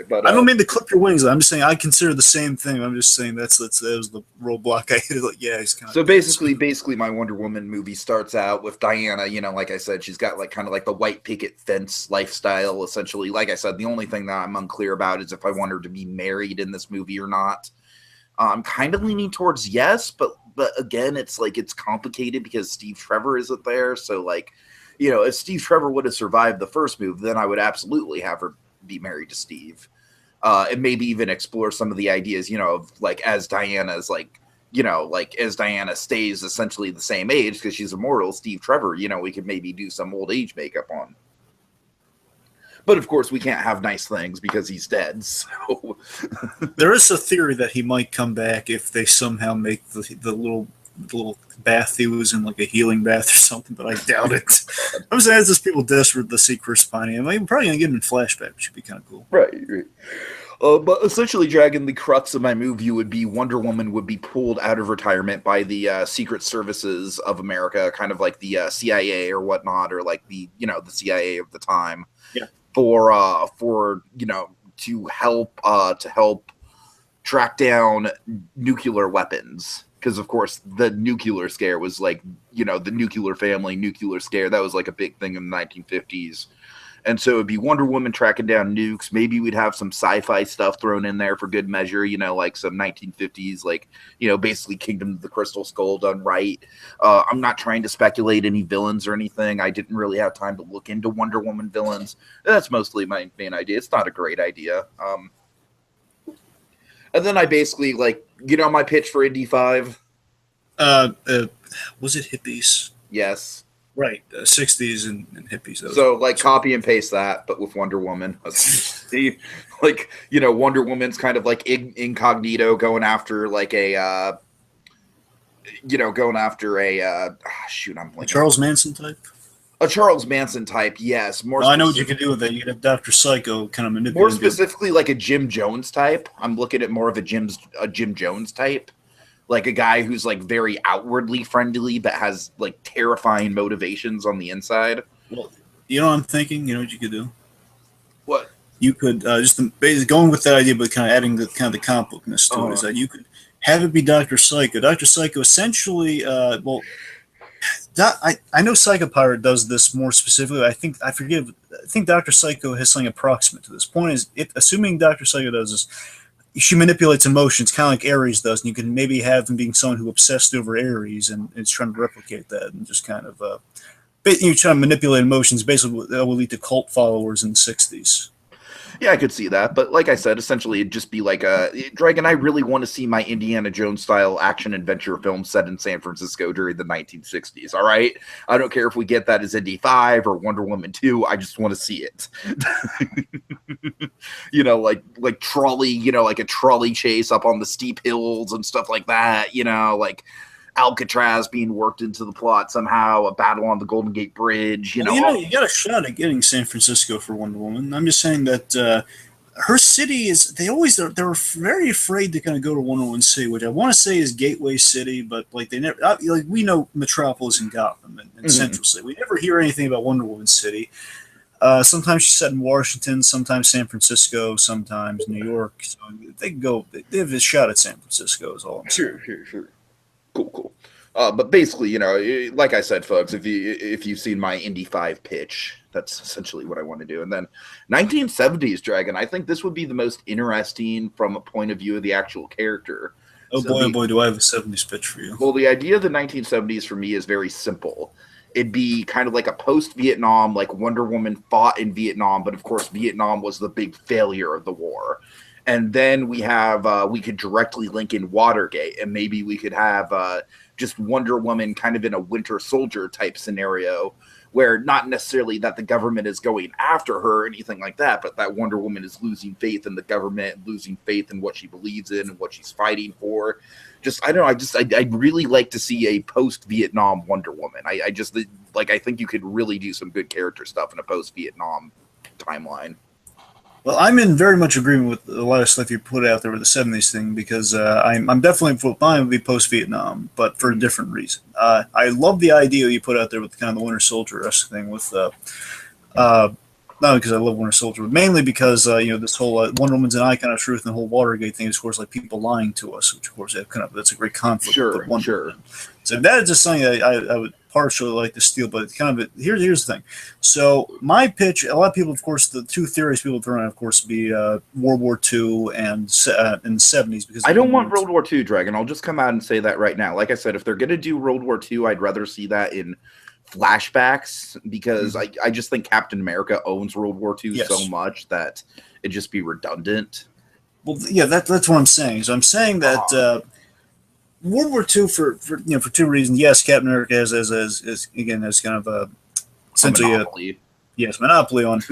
but I don't mean to clip your wings. I'm just saying I consider the same thing. I'm just saying that was the roadblock I hit. Like, yeah, he's kind of so basically, my Wonder Woman movie starts out with Diana. Like I said, she's got like kind of like the white picket fence lifestyle. Essentially, like I said, the only thing that I'm unclear about is if I want her to be married in this movie or not. I'm kind of leaning towards yes, but again, it's complicated because Steve Trevor isn't there. So like, if Steve Trevor would have survived the first move, then I would absolutely have her be married to Steve, and maybe even explore some of the ideas, of like as Diana's as Diana stays essentially the same age because she's immortal. Steve Trevor, we could maybe do some old age makeup on. But of course, we can't have nice things because he's dead. So there is a theory that he might come back if they somehow make the little bath he was in like a healing bath or something. But I doubt it. I'm saying there's people desperate to see Chris Pine. I'm probably gonna get him in flashback, which would be kind of cool. Right. But essentially, Dragon, the crux of my movie would be Wonder Woman would be pulled out of retirement by the Secret Services of America, kind of like the CIA or whatnot, or like the the CIA of the time. Yeah. For to help track down nuclear weapons, because of course the nuclear scare was like the nuclear family nuclear scare, that was like a big thing in the 1950s. And so it'd be Wonder Woman tracking down nukes. Maybe we'd have some sci-fi stuff thrown in there for good measure, like some 1950s, like, basically Kingdom of the Crystal Skull done right. I'm not trying to speculate any villains or anything. I didn't really have time to look into Wonder Woman villains. That's mostly my main idea. It's not a great idea. And then I basically, my pitch for Indy 5. Was it hippies? Yes. Right, 60s and hippies. So, copy and paste that, but with Wonder Woman. Wonder Woman's kind of like incognito going after I'm blanking. Charles Manson type? A Charles Manson type, yes. I know what you can do with that. You can have Dr. Psycho kind of manipulate. More specifically, like a Jim Jones type. I'm looking at more of a Jim Jones type. Like a guy who's very outwardly friendly, but has terrifying motivations on the inside. Well, what I'm thinking? You know what you could do? What? You could basically going with that idea, but kind of adding the comic bookness to it. Is that you could have it be Dr. Psycho. Dr. Psycho essentially, I know Psycho Pirate does this more specifically. I think Dr. Psycho has something approximate to this. Point is, assuming Dr. Psycho does this, she manipulates emotions, kind of like Ares does, and you can maybe have him being someone who obsessed over Ares and is trying to replicate that, and just kind of you try to manipulate emotions. Basically, that will lead to cult followers in the 60s. Yeah, I could see that. But like I said, essentially it'd just be like Dragon, I really want to see my Indiana Jones style action adventure film set in San Francisco during the 1960s. All right. I don't care if we get that as Indy 5 or Wonder Woman 2. I just want to see it. like trolley, like a trolley chase up on the steep hills and stuff like that, like Alcatraz being worked into the plot somehow, a battle on the Golden Gate Bridge, you got a shot at getting San Francisco for Wonder Woman. I'm just saying that her city is, they were very afraid to kind of go to Wonder Woman City, which I want to say is Gateway City, but they never, we know Metropolis and Gotham and Central City. We never hear anything about Wonder Woman City. Sometimes she's set in Washington, sometimes San Francisco, sometimes New York. So they have a shot at San Francisco is all I'm saying. Sure. Cool. But basically, like I said, folks, if you've seen my Indy 5 pitch, that's essentially what I want to do. And then 1970s Dragon, I think this would be the most interesting from a point of view of the actual character. Oh boy, do I have a 70s pitch for you. Well, the idea of the 1970s for me is very simple. It'd be kind of like a post-Vietnam, like Wonder Woman fought in Vietnam, but of course Vietnam was the big failure of the war. And then we could directly link in Watergate, and maybe we could have just Wonder Woman kind of in a Winter Soldier type scenario, where not necessarily that the government is going after her or anything like that, but that Wonder Woman is losing faith in the government, losing faith in what she believes in and what she's fighting for. I'd really like to see a post-Vietnam Wonder Woman. I'd Like, I think you could really do some good character stuff in a post-Vietnam timeline. Well, I'm in very much agreement with a lot of stuff you put out there with the '70s thing because I'm definitely mine would be post Vietnam, but for a different reason. I love the idea you put out there with kind of the Winter Soldier-esque thing with not because I love Winter Soldier, but mainly because this whole Wonder Woman's an icon of truth and the whole Watergate thing is, of course, like people lying to us, which of course that's a great conflict. Sure, with Wonder sure. Woman. So that is just something that I would partially like to steal, but it's kind of here's the thing. So my pitch, a lot of people, of course, the two theories people throw around, of course, would be World War II and in the '70s. Because I don't want World War II, Dragon. I'll just come out and say that right now. Like I said, if they're going to do World War II, I'd rather see that in flashbacks because I just think Captain America owns World War II so much that it'd just be redundant. Well, yeah, that's what I'm saying. So I'm saying that World War II for two reasons. Yes, Captain America has kind of essentially a monopoly on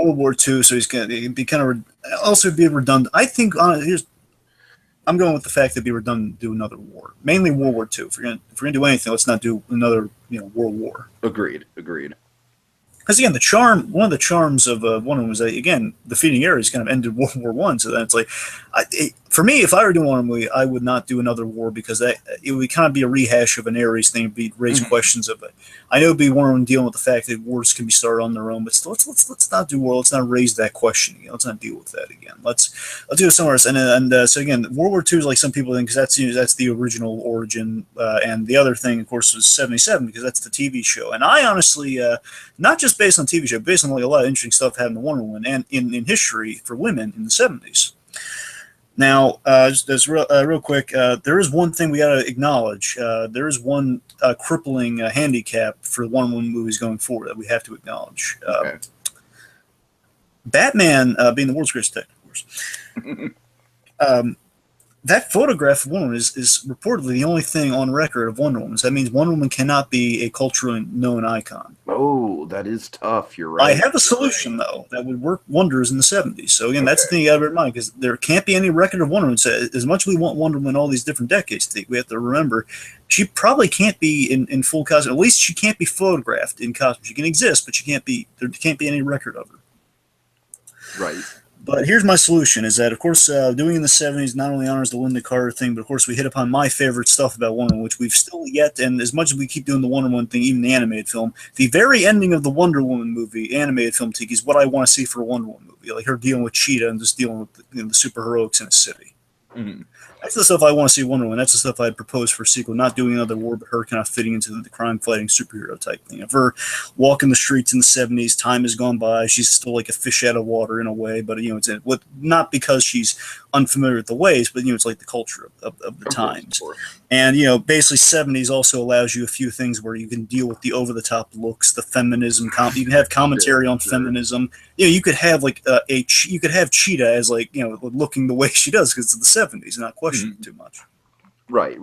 World War II. So he's going to be kind of also be redundant. I think I'm going with the fact that it'd be redundant to do another war, mainly World War II. If we're gonna do anything, let's not do another World War. Agreed. Because again, one of the charms of Wonder Woman was that, again, defeating Ares kind of ended World War One. So then it's like, for me, if I were doing one movie, I would not do another war because it would kind of be a rehash of an Ares thing. It'd be raise questions of it. I know it'd be Wonder Woman dealing with the fact that wars can be started on their own, but still, let's not do war. Let's not raise that question again. Let's not deal with that again. Let's do it somewhere else. And so again, World War II is like some people think because that's the original origin, and the other thing, of course, was '77 because that's the TV show. And I honestly, not just based on TV show, based on like a lot of interesting stuff happened to Wonder Woman and in history for women in the '70s. Now, just real quick, there is one thing we got to acknowledge. There is one crippling handicap for Wonder Woman movies going forward that we have to acknowledge. Okay. Batman being the world's greatest detective, of course. That photograph of Wonder Woman is reportedly the only thing on record of Wonder Woman. So that means Wonder Woman cannot be a culturally known icon. Oh, that is tough. You're right. I have a solution, though, that would work wonders in the '70s. So, again, that's the thing you got to bear in mind, because there can't be any record of Wonder Woman. So, as much as we want Wonder Woman all these different decades, we have to remember she probably can't be in full costume. At least she can't be photographed in costume. She can exist, but there can't be any record of her. Right. But here's my solution, is that, of course, doing in the '70s not only honors the Linda Carter thing, but, of course, we hit upon my favorite stuff about Wonder Woman, which we've still yet, and as much as we keep doing the Wonder Woman thing, even the animated film, the very ending of the Wonder Woman movie, animated film, Tiki, is what I want to see for a Wonder Woman movie, like her dealing with Cheetah and just dealing with the superheroics in a city. Mm-hmm. That's the stuff I want to see Wonder Woman. That's the stuff I'd propose for a sequel, not doing another war, but her kind of fitting into the crime-fighting superhero type thing. Of her walking the streets in the '70s, time has gone by. She's still like a fish out of water in a way, but it's not because she's unfamiliar with the ways, but it's like the culture of the times. And basically '70s also allows you a few things where you can deal with the over-the-top looks, the feminism. You can have commentary on feminism. You could have like you could have Cheetah as like looking the way she does because it's the '70s and not questioning too much. Right.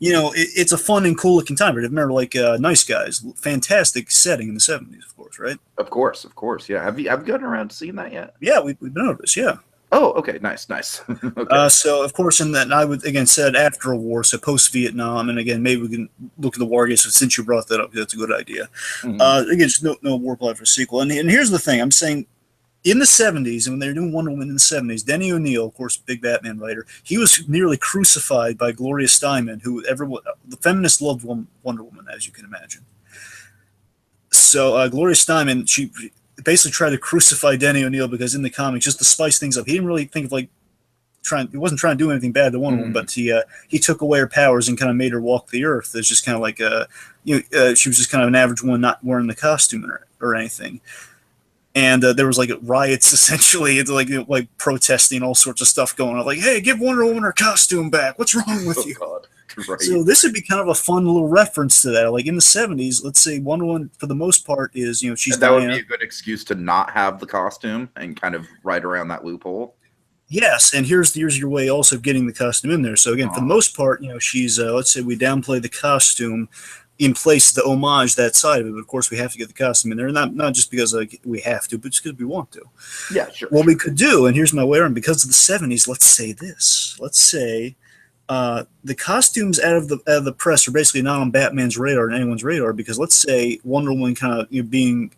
It's a fun and cool looking time. But remember, like Nice Guys, fantastic setting in the '70s, of course, right? Of course. Yeah. Have you gotten around to seeing that yet? Yeah, we've been over this. Yeah. Oh, okay, nice. Okay. So, of course, in that, I would, again, said after a war, so post-Vietnam, and again, maybe we can look at the Watergate, so since you brought that up, that's a good idea. Mm-hmm. Again, just no war plot for a sequel. And here's the thing, I'm saying, in the '70s, and when they were doing Wonder Woman in the '70s, Denny O'Neil, of course, big Batman writer, he was nearly crucified by Gloria Steinem, the feminists loved Wonder Woman, as you can imagine. So, Gloria Steinem, she basically tried to crucify Denny O'Neil because in the comics, just to spice things up, he didn't really think of he wasn't trying to do anything bad to Wonder Woman, but he took away her powers and kind of made her walk the earth. It's just kind of like she was just kind of an average woman not wearing the costume or anything. And there was like riots essentially, like protesting, all sorts of stuff going on. Like, hey, give Wonder Woman her costume back. What's wrong with you? God. Right. So this would be kind of a fun little reference to that. Like in the '70s, let's say Wonder Woman, for the most part, is she's that would be a good excuse to not have the costume and kind of right around that loophole. Yes, and here's your way also of getting the costume in there. So again, for the most part, she's let's say we downplay the costume in place the homage that side of it. But of course, we have to get the costume in there, not just because we have to, but just because we want to. Yeah, sure. What we could do, and here's my way around, because of the '70s, let's say this. Let's say The costumes out of the press are basically not on Batman's radar and anyone's radar because let's say Wonder Woman kind of being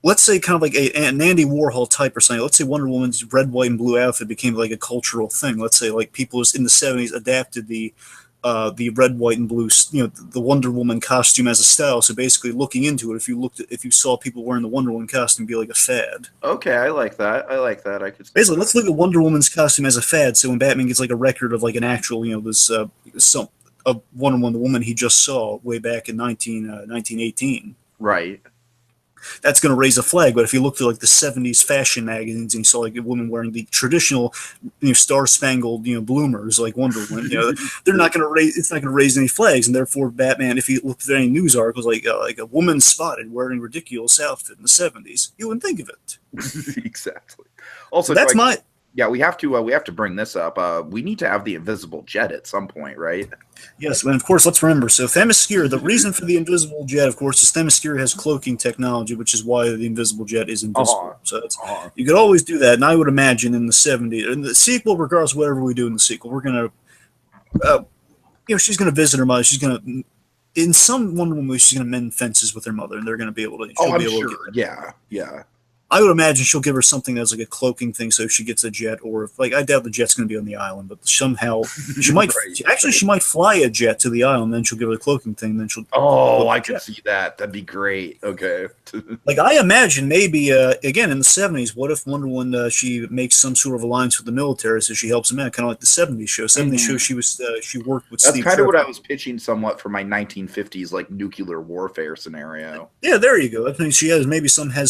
let's say kind of like an Andy Warhol type or something. Let's say Wonder Woman's red, white, and blue outfit became like a cultural thing. Let's say like people in the '70s adapted the red, white, and blue, the Wonder Woman costume as a style. So basically, looking into it, if you saw people wearing the Wonder Woman costume, it'd be like a fad. Okay, I like that. I like that. I could Basically, let's look at Wonder Woman's costume as a fad. So when Batman gets like a record of like an actual, this some of Wonder Woman, the woman he just saw way back in 1918. right. That's going to raise a flag. But if you looked at like the '70s fashion magazines and you saw like a woman wearing the traditional, star spangled, bloomers like Wonder Woman, they're not going to raise. It's not going to raise any flags, and therefore Batman. If you looked at any news articles like a woman spotted wearing ridiculous outfit in the '70s, you wouldn't think of it. Exactly. Also, so that's my. Yeah, we have to bring this up. We need to have the invisible jet at some point, right? Yes, and of course, let's remember. So Themyscira, the reason for the invisible jet, of course, is Themyscira has cloaking technology, which is why the invisible jet is invisible. So you could always do that. And I would imagine in the '70s, in the sequel, regardless of whatever we do in the sequel, we're gonna, she's gonna visit her mother. She's gonna, in some Wonder Woman movie, she's gonna mend fences with her mother, and they're gonna be able to. I'm sure. Yeah. I would imagine she'll give her something that's like a cloaking thing, so if she gets a jet, or if, I doubt the jet's going to be on the island, but somehow she might she might fly a jet to the island, then she'll give her the cloaking thing, then she'll. I can see that. That'd be great. Okay. I imagine maybe again in the '70s, what if Wonder Woman she makes some sort of alliance with the military, so she helps them out, kind of like the '70s show. '70s show she worked with. That's kind of what I was pitching somewhat for my 1950s like nuclear warfare scenario. Yeah, there you go. I think she has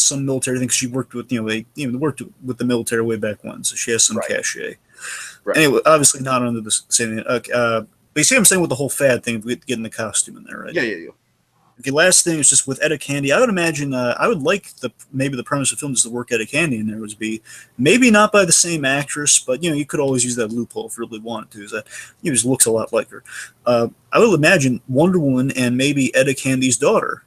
some military thing. She worked with worked with the military way back when, so she has some cachet. Right. Anyway, obviously not under the same. But you see what I'm saying with the whole fad thing, getting the costume in there, right? Yeah. Okay, last thing is just with Etta Candy. I would imagine I would like maybe the premise of the film is to work Etta Candy in there would be maybe not by the same actress, but you could always use that loophole if you really wanted to. Is that just looks a lot like her. I would imagine Wonder Woman and maybe Etta Candy's daughter.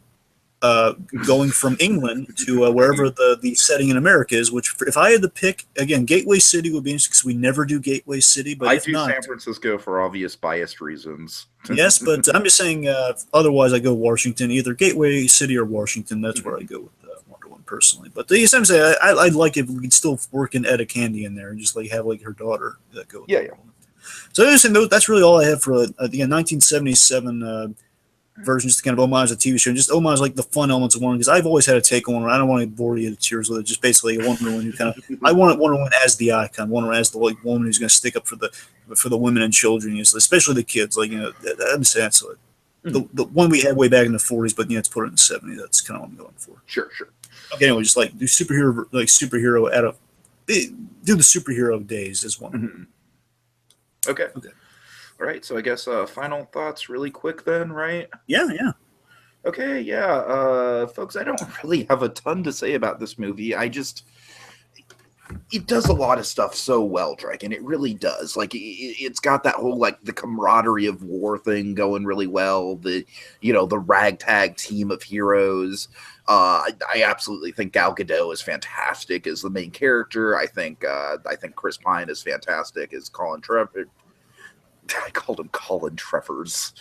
Going from England to wherever the setting in America is, which if I had to pick, again, Gateway City would be interesting because we never do Gateway City. But I do San Francisco for obvious biased reasons. Yes, but I'm just saying otherwise I go Washington, either Gateway City or Washington. That's where I go with Wonder Woman personally. But the I'm saying I'd like if we could still work in Etta Candy in there and just have her daughter go with Wonder Woman. So I'm just saying that's really all I have for the 1977 version, just to kind of homage the TV show, and just homage the fun elements of Wonder Woman, because I've always had a take on Wonder Woman. I don't want to bore you to tears with it. Just basically a Wonder Woman who kind of, I want Wonder Woman as the icon, Wonder Woman as the woman who's going to stick up for the women and children, especially the kids. I'm saying that's the one we had way back in the '40s, but it's put it in the '70s. That's kind of what I'm going for. Sure. Okay, anyway, just do superhero out of do the superhero days as one. Mm-hmm. Okay. All right, so I guess final thoughts really quick then, right? Yeah. Okay, yeah. Folks, I don't really have a ton to say about this movie. It does a lot of stuff so well, Dragon. It really does. It's got that whole, the camaraderie of war thing going really well. The ragtag team of heroes. I absolutely think Gal Gadot is fantastic as the main character. I think Chris Pine is fantastic as Colin Trevor. I called him Colin Trevors.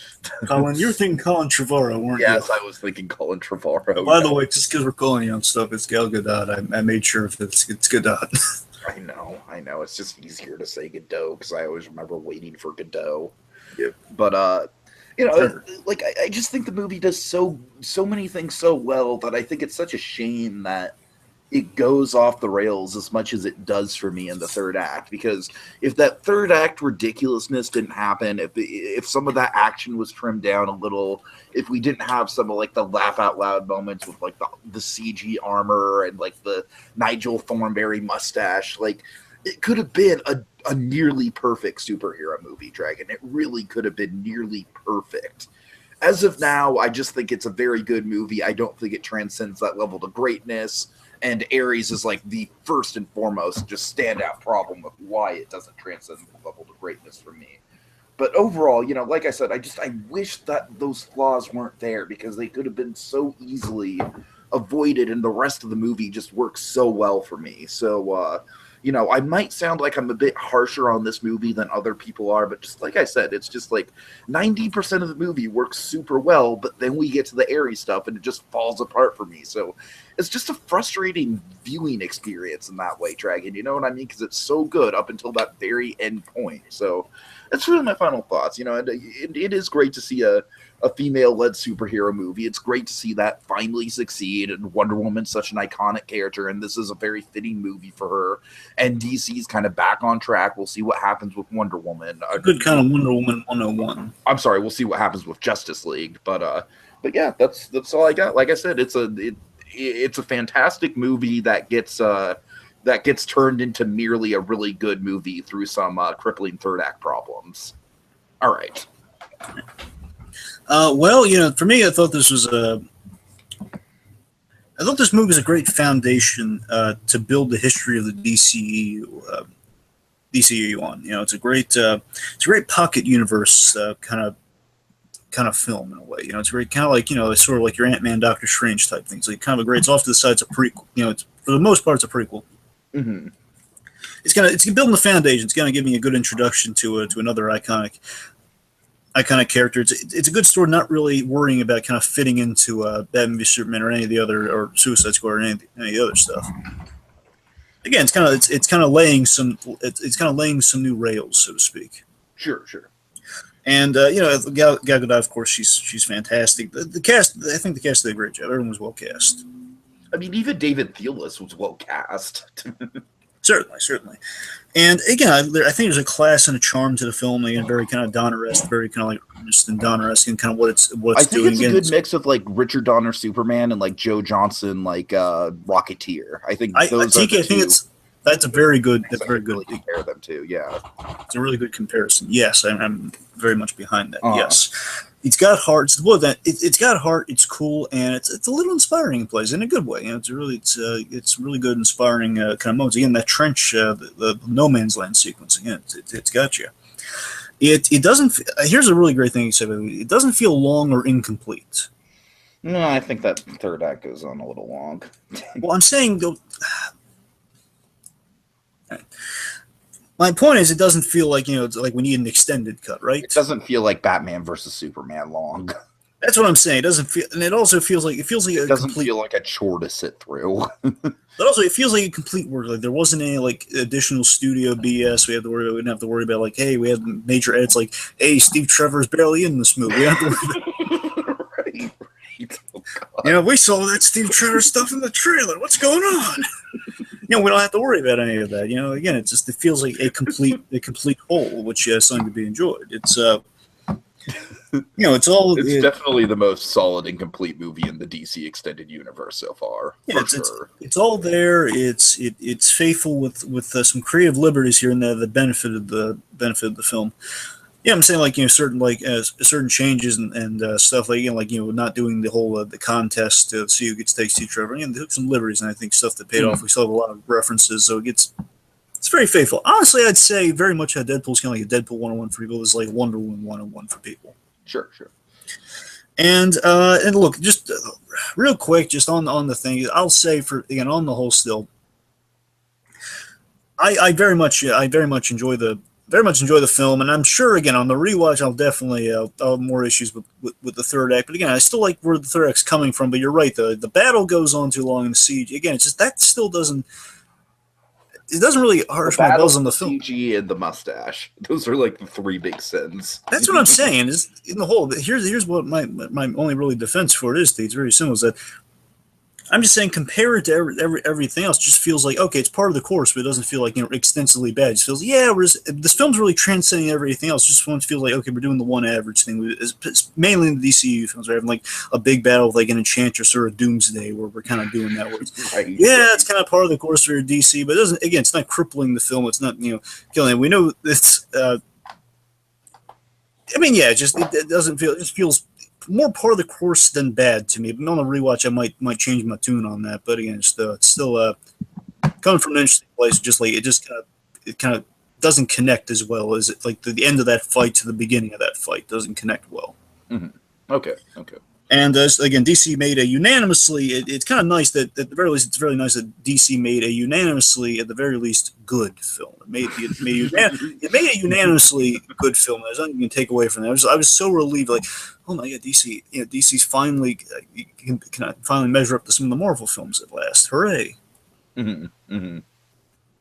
Colin, you were thinking Colin Trevorrow, weren't you? Yes, I was thinking Colin Trevorrow. By the way, just because we're calling you on stuff, it's Gal Gadot. I made sure it's Gadot. I know. It's just easier to say Gadot because I always remember waiting for Gadot. Yep. But I just think the movie does so many things so well that I think it's such a shame that it goes off the rails as much as it does for me in the third act, because if that third act ridiculousness didn't happen, if some of that action was trimmed down a little, if we didn't have some of the laugh out loud moments with the CG armor and the Nigel Thornberry mustache, it could have been a nearly perfect superhero movie, Dragon. It really could have been nearly perfect. As of now, I just think it's a very good movie. I don't think it transcends that level to greatness. And Ares is the first and foremost just standout problem of why it doesn't transcend the level to greatness for me. But overall, like I said, I wish that those flaws weren't there, because they could have been so easily avoided, and the rest of the movie just works so well for me. So, you know, I might sound like I'm a bit harsher on this movie than other people are, but just like I said, it's just like 90% of the movie works super well, but then we get to the airy stuff and it just falls apart for me. So it's just a frustrating viewing experience in that way, Dragon. You know what I mean? Because it's so good up until that very end point. So that's really my final thoughts. You know, it is great to see a female-led superhero movie. It's great to see that finally succeed, and Wonder Woman's such an iconic character, and this is a very fitting movie for her. And DC's kind of back on track. We'll see what happens with Wonder Woman. A good kind of Wonder Woman 101. I'm sorry, we'll see what happens with Justice League. But yeah, that's all I got. Like I said, it's a fantastic movie that gets turned into merely a really good movie through some crippling third act problems. All right. Well, you know, for me, I thought this movie was a great foundation to build the history of the DCEU on. You know, it's a great pocket universe kind of film in a way. You know, it's great, kind of like, you know, it's sort of like your Ant-Man, Doctor Strange type things. Like kind of a great. It's off to the side. It's a prequel. You know, it's for the most part, it's a prequel. Mm-hmm. It's building the foundation. It's gonna give me a good introduction to another iconic character. It's a good story, not really worrying about kind of fitting into Batman v Superman or any of the other, or Suicide Squad or any of the other stuff. Again, it's kind of laying some new rails, so to speak. Sure. And you know, Gal Gadot, of course, she's fantastic. The cast, I think the cast did a great job. Everyone was well cast. I mean, even David Thewlis was well cast. Certainly. And again, I think there's a class and a charm to the film. Again, very kind of Donner-esque, very kind of like Ernest and Donner-esque, and kind of what it's doing. I think it's a good mix of like Richard Donner Superman and like Joe Johnson like Rocketeer. I think that's a very good. That's very good. Compare them to, yeah. It's a really good comparison. Yes, I'm very much behind that. Yes, it's got heart. It's got heart. It's cool, and it's a little inspiring in places in a good way. You know, it's really good, inspiring kind of moments. Again, that trench, the no man's land sequence. Again, it's got you. It doesn't. Here's a really great thing you said. It doesn't feel long or incomplete. No, I think that third act goes on a little long. Well, I'm saying though. My point is, it doesn't feel like, you know, it's like we need an extended cut, right? It doesn't feel like Batman versus Superman long. That's what I'm saying. It doesn't feel, and it also feels like it doesn't feel like a chore to sit through. But also, it feels like a complete work. Like there wasn't any like additional studio BS we didn't have to worry about. Like, hey, we had major edits. Like, hey, Steve Trevor's barely in this movie. We have to worry about. Right. Oh, you know, we saw that Steve Trevor stuff in the trailer. What's going on? You know, we don't have to worry about any of that. You know, again, it feels like a complete whole, which has something to be enjoyed. It's you know, it's definitely the most solid and complete movie in the DC extended universe so far. Yeah, it's all there. It's faithful with some creative liberties here and there that benefited the film. Yeah, I'm saying, like, you know, certain changes and stuff, like, you know, not doing the whole the contest to see who gets to take Steve Trevor. You know, they took some liberties, and I think stuff that paid off. We still have a lot of references, so it's very faithful. Honestly, I'd say very much how Deadpool's kind of like a Deadpool 101 for people is like Wonder Woman 101 for people. Sure. And look, just real quick, just on the thing, I'll say on the whole, still, I very much enjoy the film, and I'm sure again on the rewatch I'll definitely I'll have more issues with the third act. But again, I still like where the third act's coming from. But you're right, the battle goes on too long in the siege. Again, it's just that still doesn't. It doesn't really harsh my bells on the film. CG and the mustache; those are like the three big sins. That's what I'm saying. Is in the whole. Here's what my only really defense for it is. It's very simple. Is that I'm just saying, compare it to everything else. It just feels like, okay, it's part of the course, but it doesn't feel like, you know, extensively bad. It just feels, yeah, this film's really transcending everything else. It just feels like, okay, we're doing the one average thing. It's mainly in the DCU films, we're having like a big battle with like an Enchantress or a Doomsday, where we're kind of doing that. Where it's, right. Yeah, it's kind of part of the course for DC, but it doesn't. Again, it's not crippling the film. It's not, you know, killing it. We know it's. I mean, yeah, it doesn't feel. It just feels more part of the course than bad to me. But on the rewatch, I might change my tune on that. But again, it's still coming from an interesting place. Just like it kind of doesn't connect as well as it. Like the end of that fight to the beginning of that fight doesn't connect well. Mm-hmm. Okay. And again, DC made a unanimously. It's kind of nice that at the very least, it's very nice that DC made a unanimously, at the very least, good film. It made a unanimously good film. There's nothing you can take away from that. I was so relieved, like, oh my god, DC, DC's finally can finally measure up to some of the Marvel films at last. Hooray! Mm-hmm. Mm-hmm.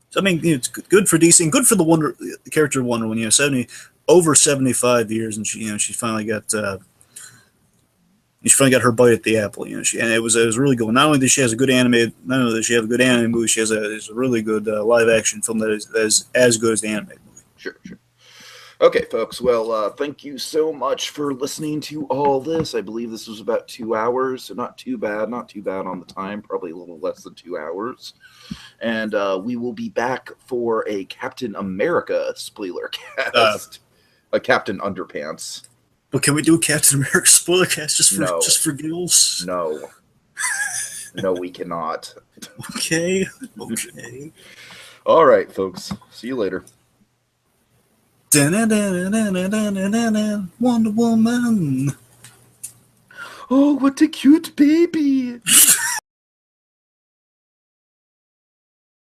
So, I mean, it's good for DC and good for the character of Wonder Woman. 75 years, and she finally got. She finally got her bite at the apple, and it was really good. Not only does she have a good animated, not only does she have a good animated movie, she has a really good live action film that is as good as the animated movie. Sure. Okay, folks. Well, thank you so much for listening to all this. I believe this was about 2 hours, so not too bad on the time. Probably a little less than 2 hours. And we will be back for a Captain America spoiler cast, a Captain Underpants. But can we do a Captain America spoiler cast just for giggles? No, we cannot. Okay. All right, folks. See you later. Wonder Woman. Oh, what a cute baby.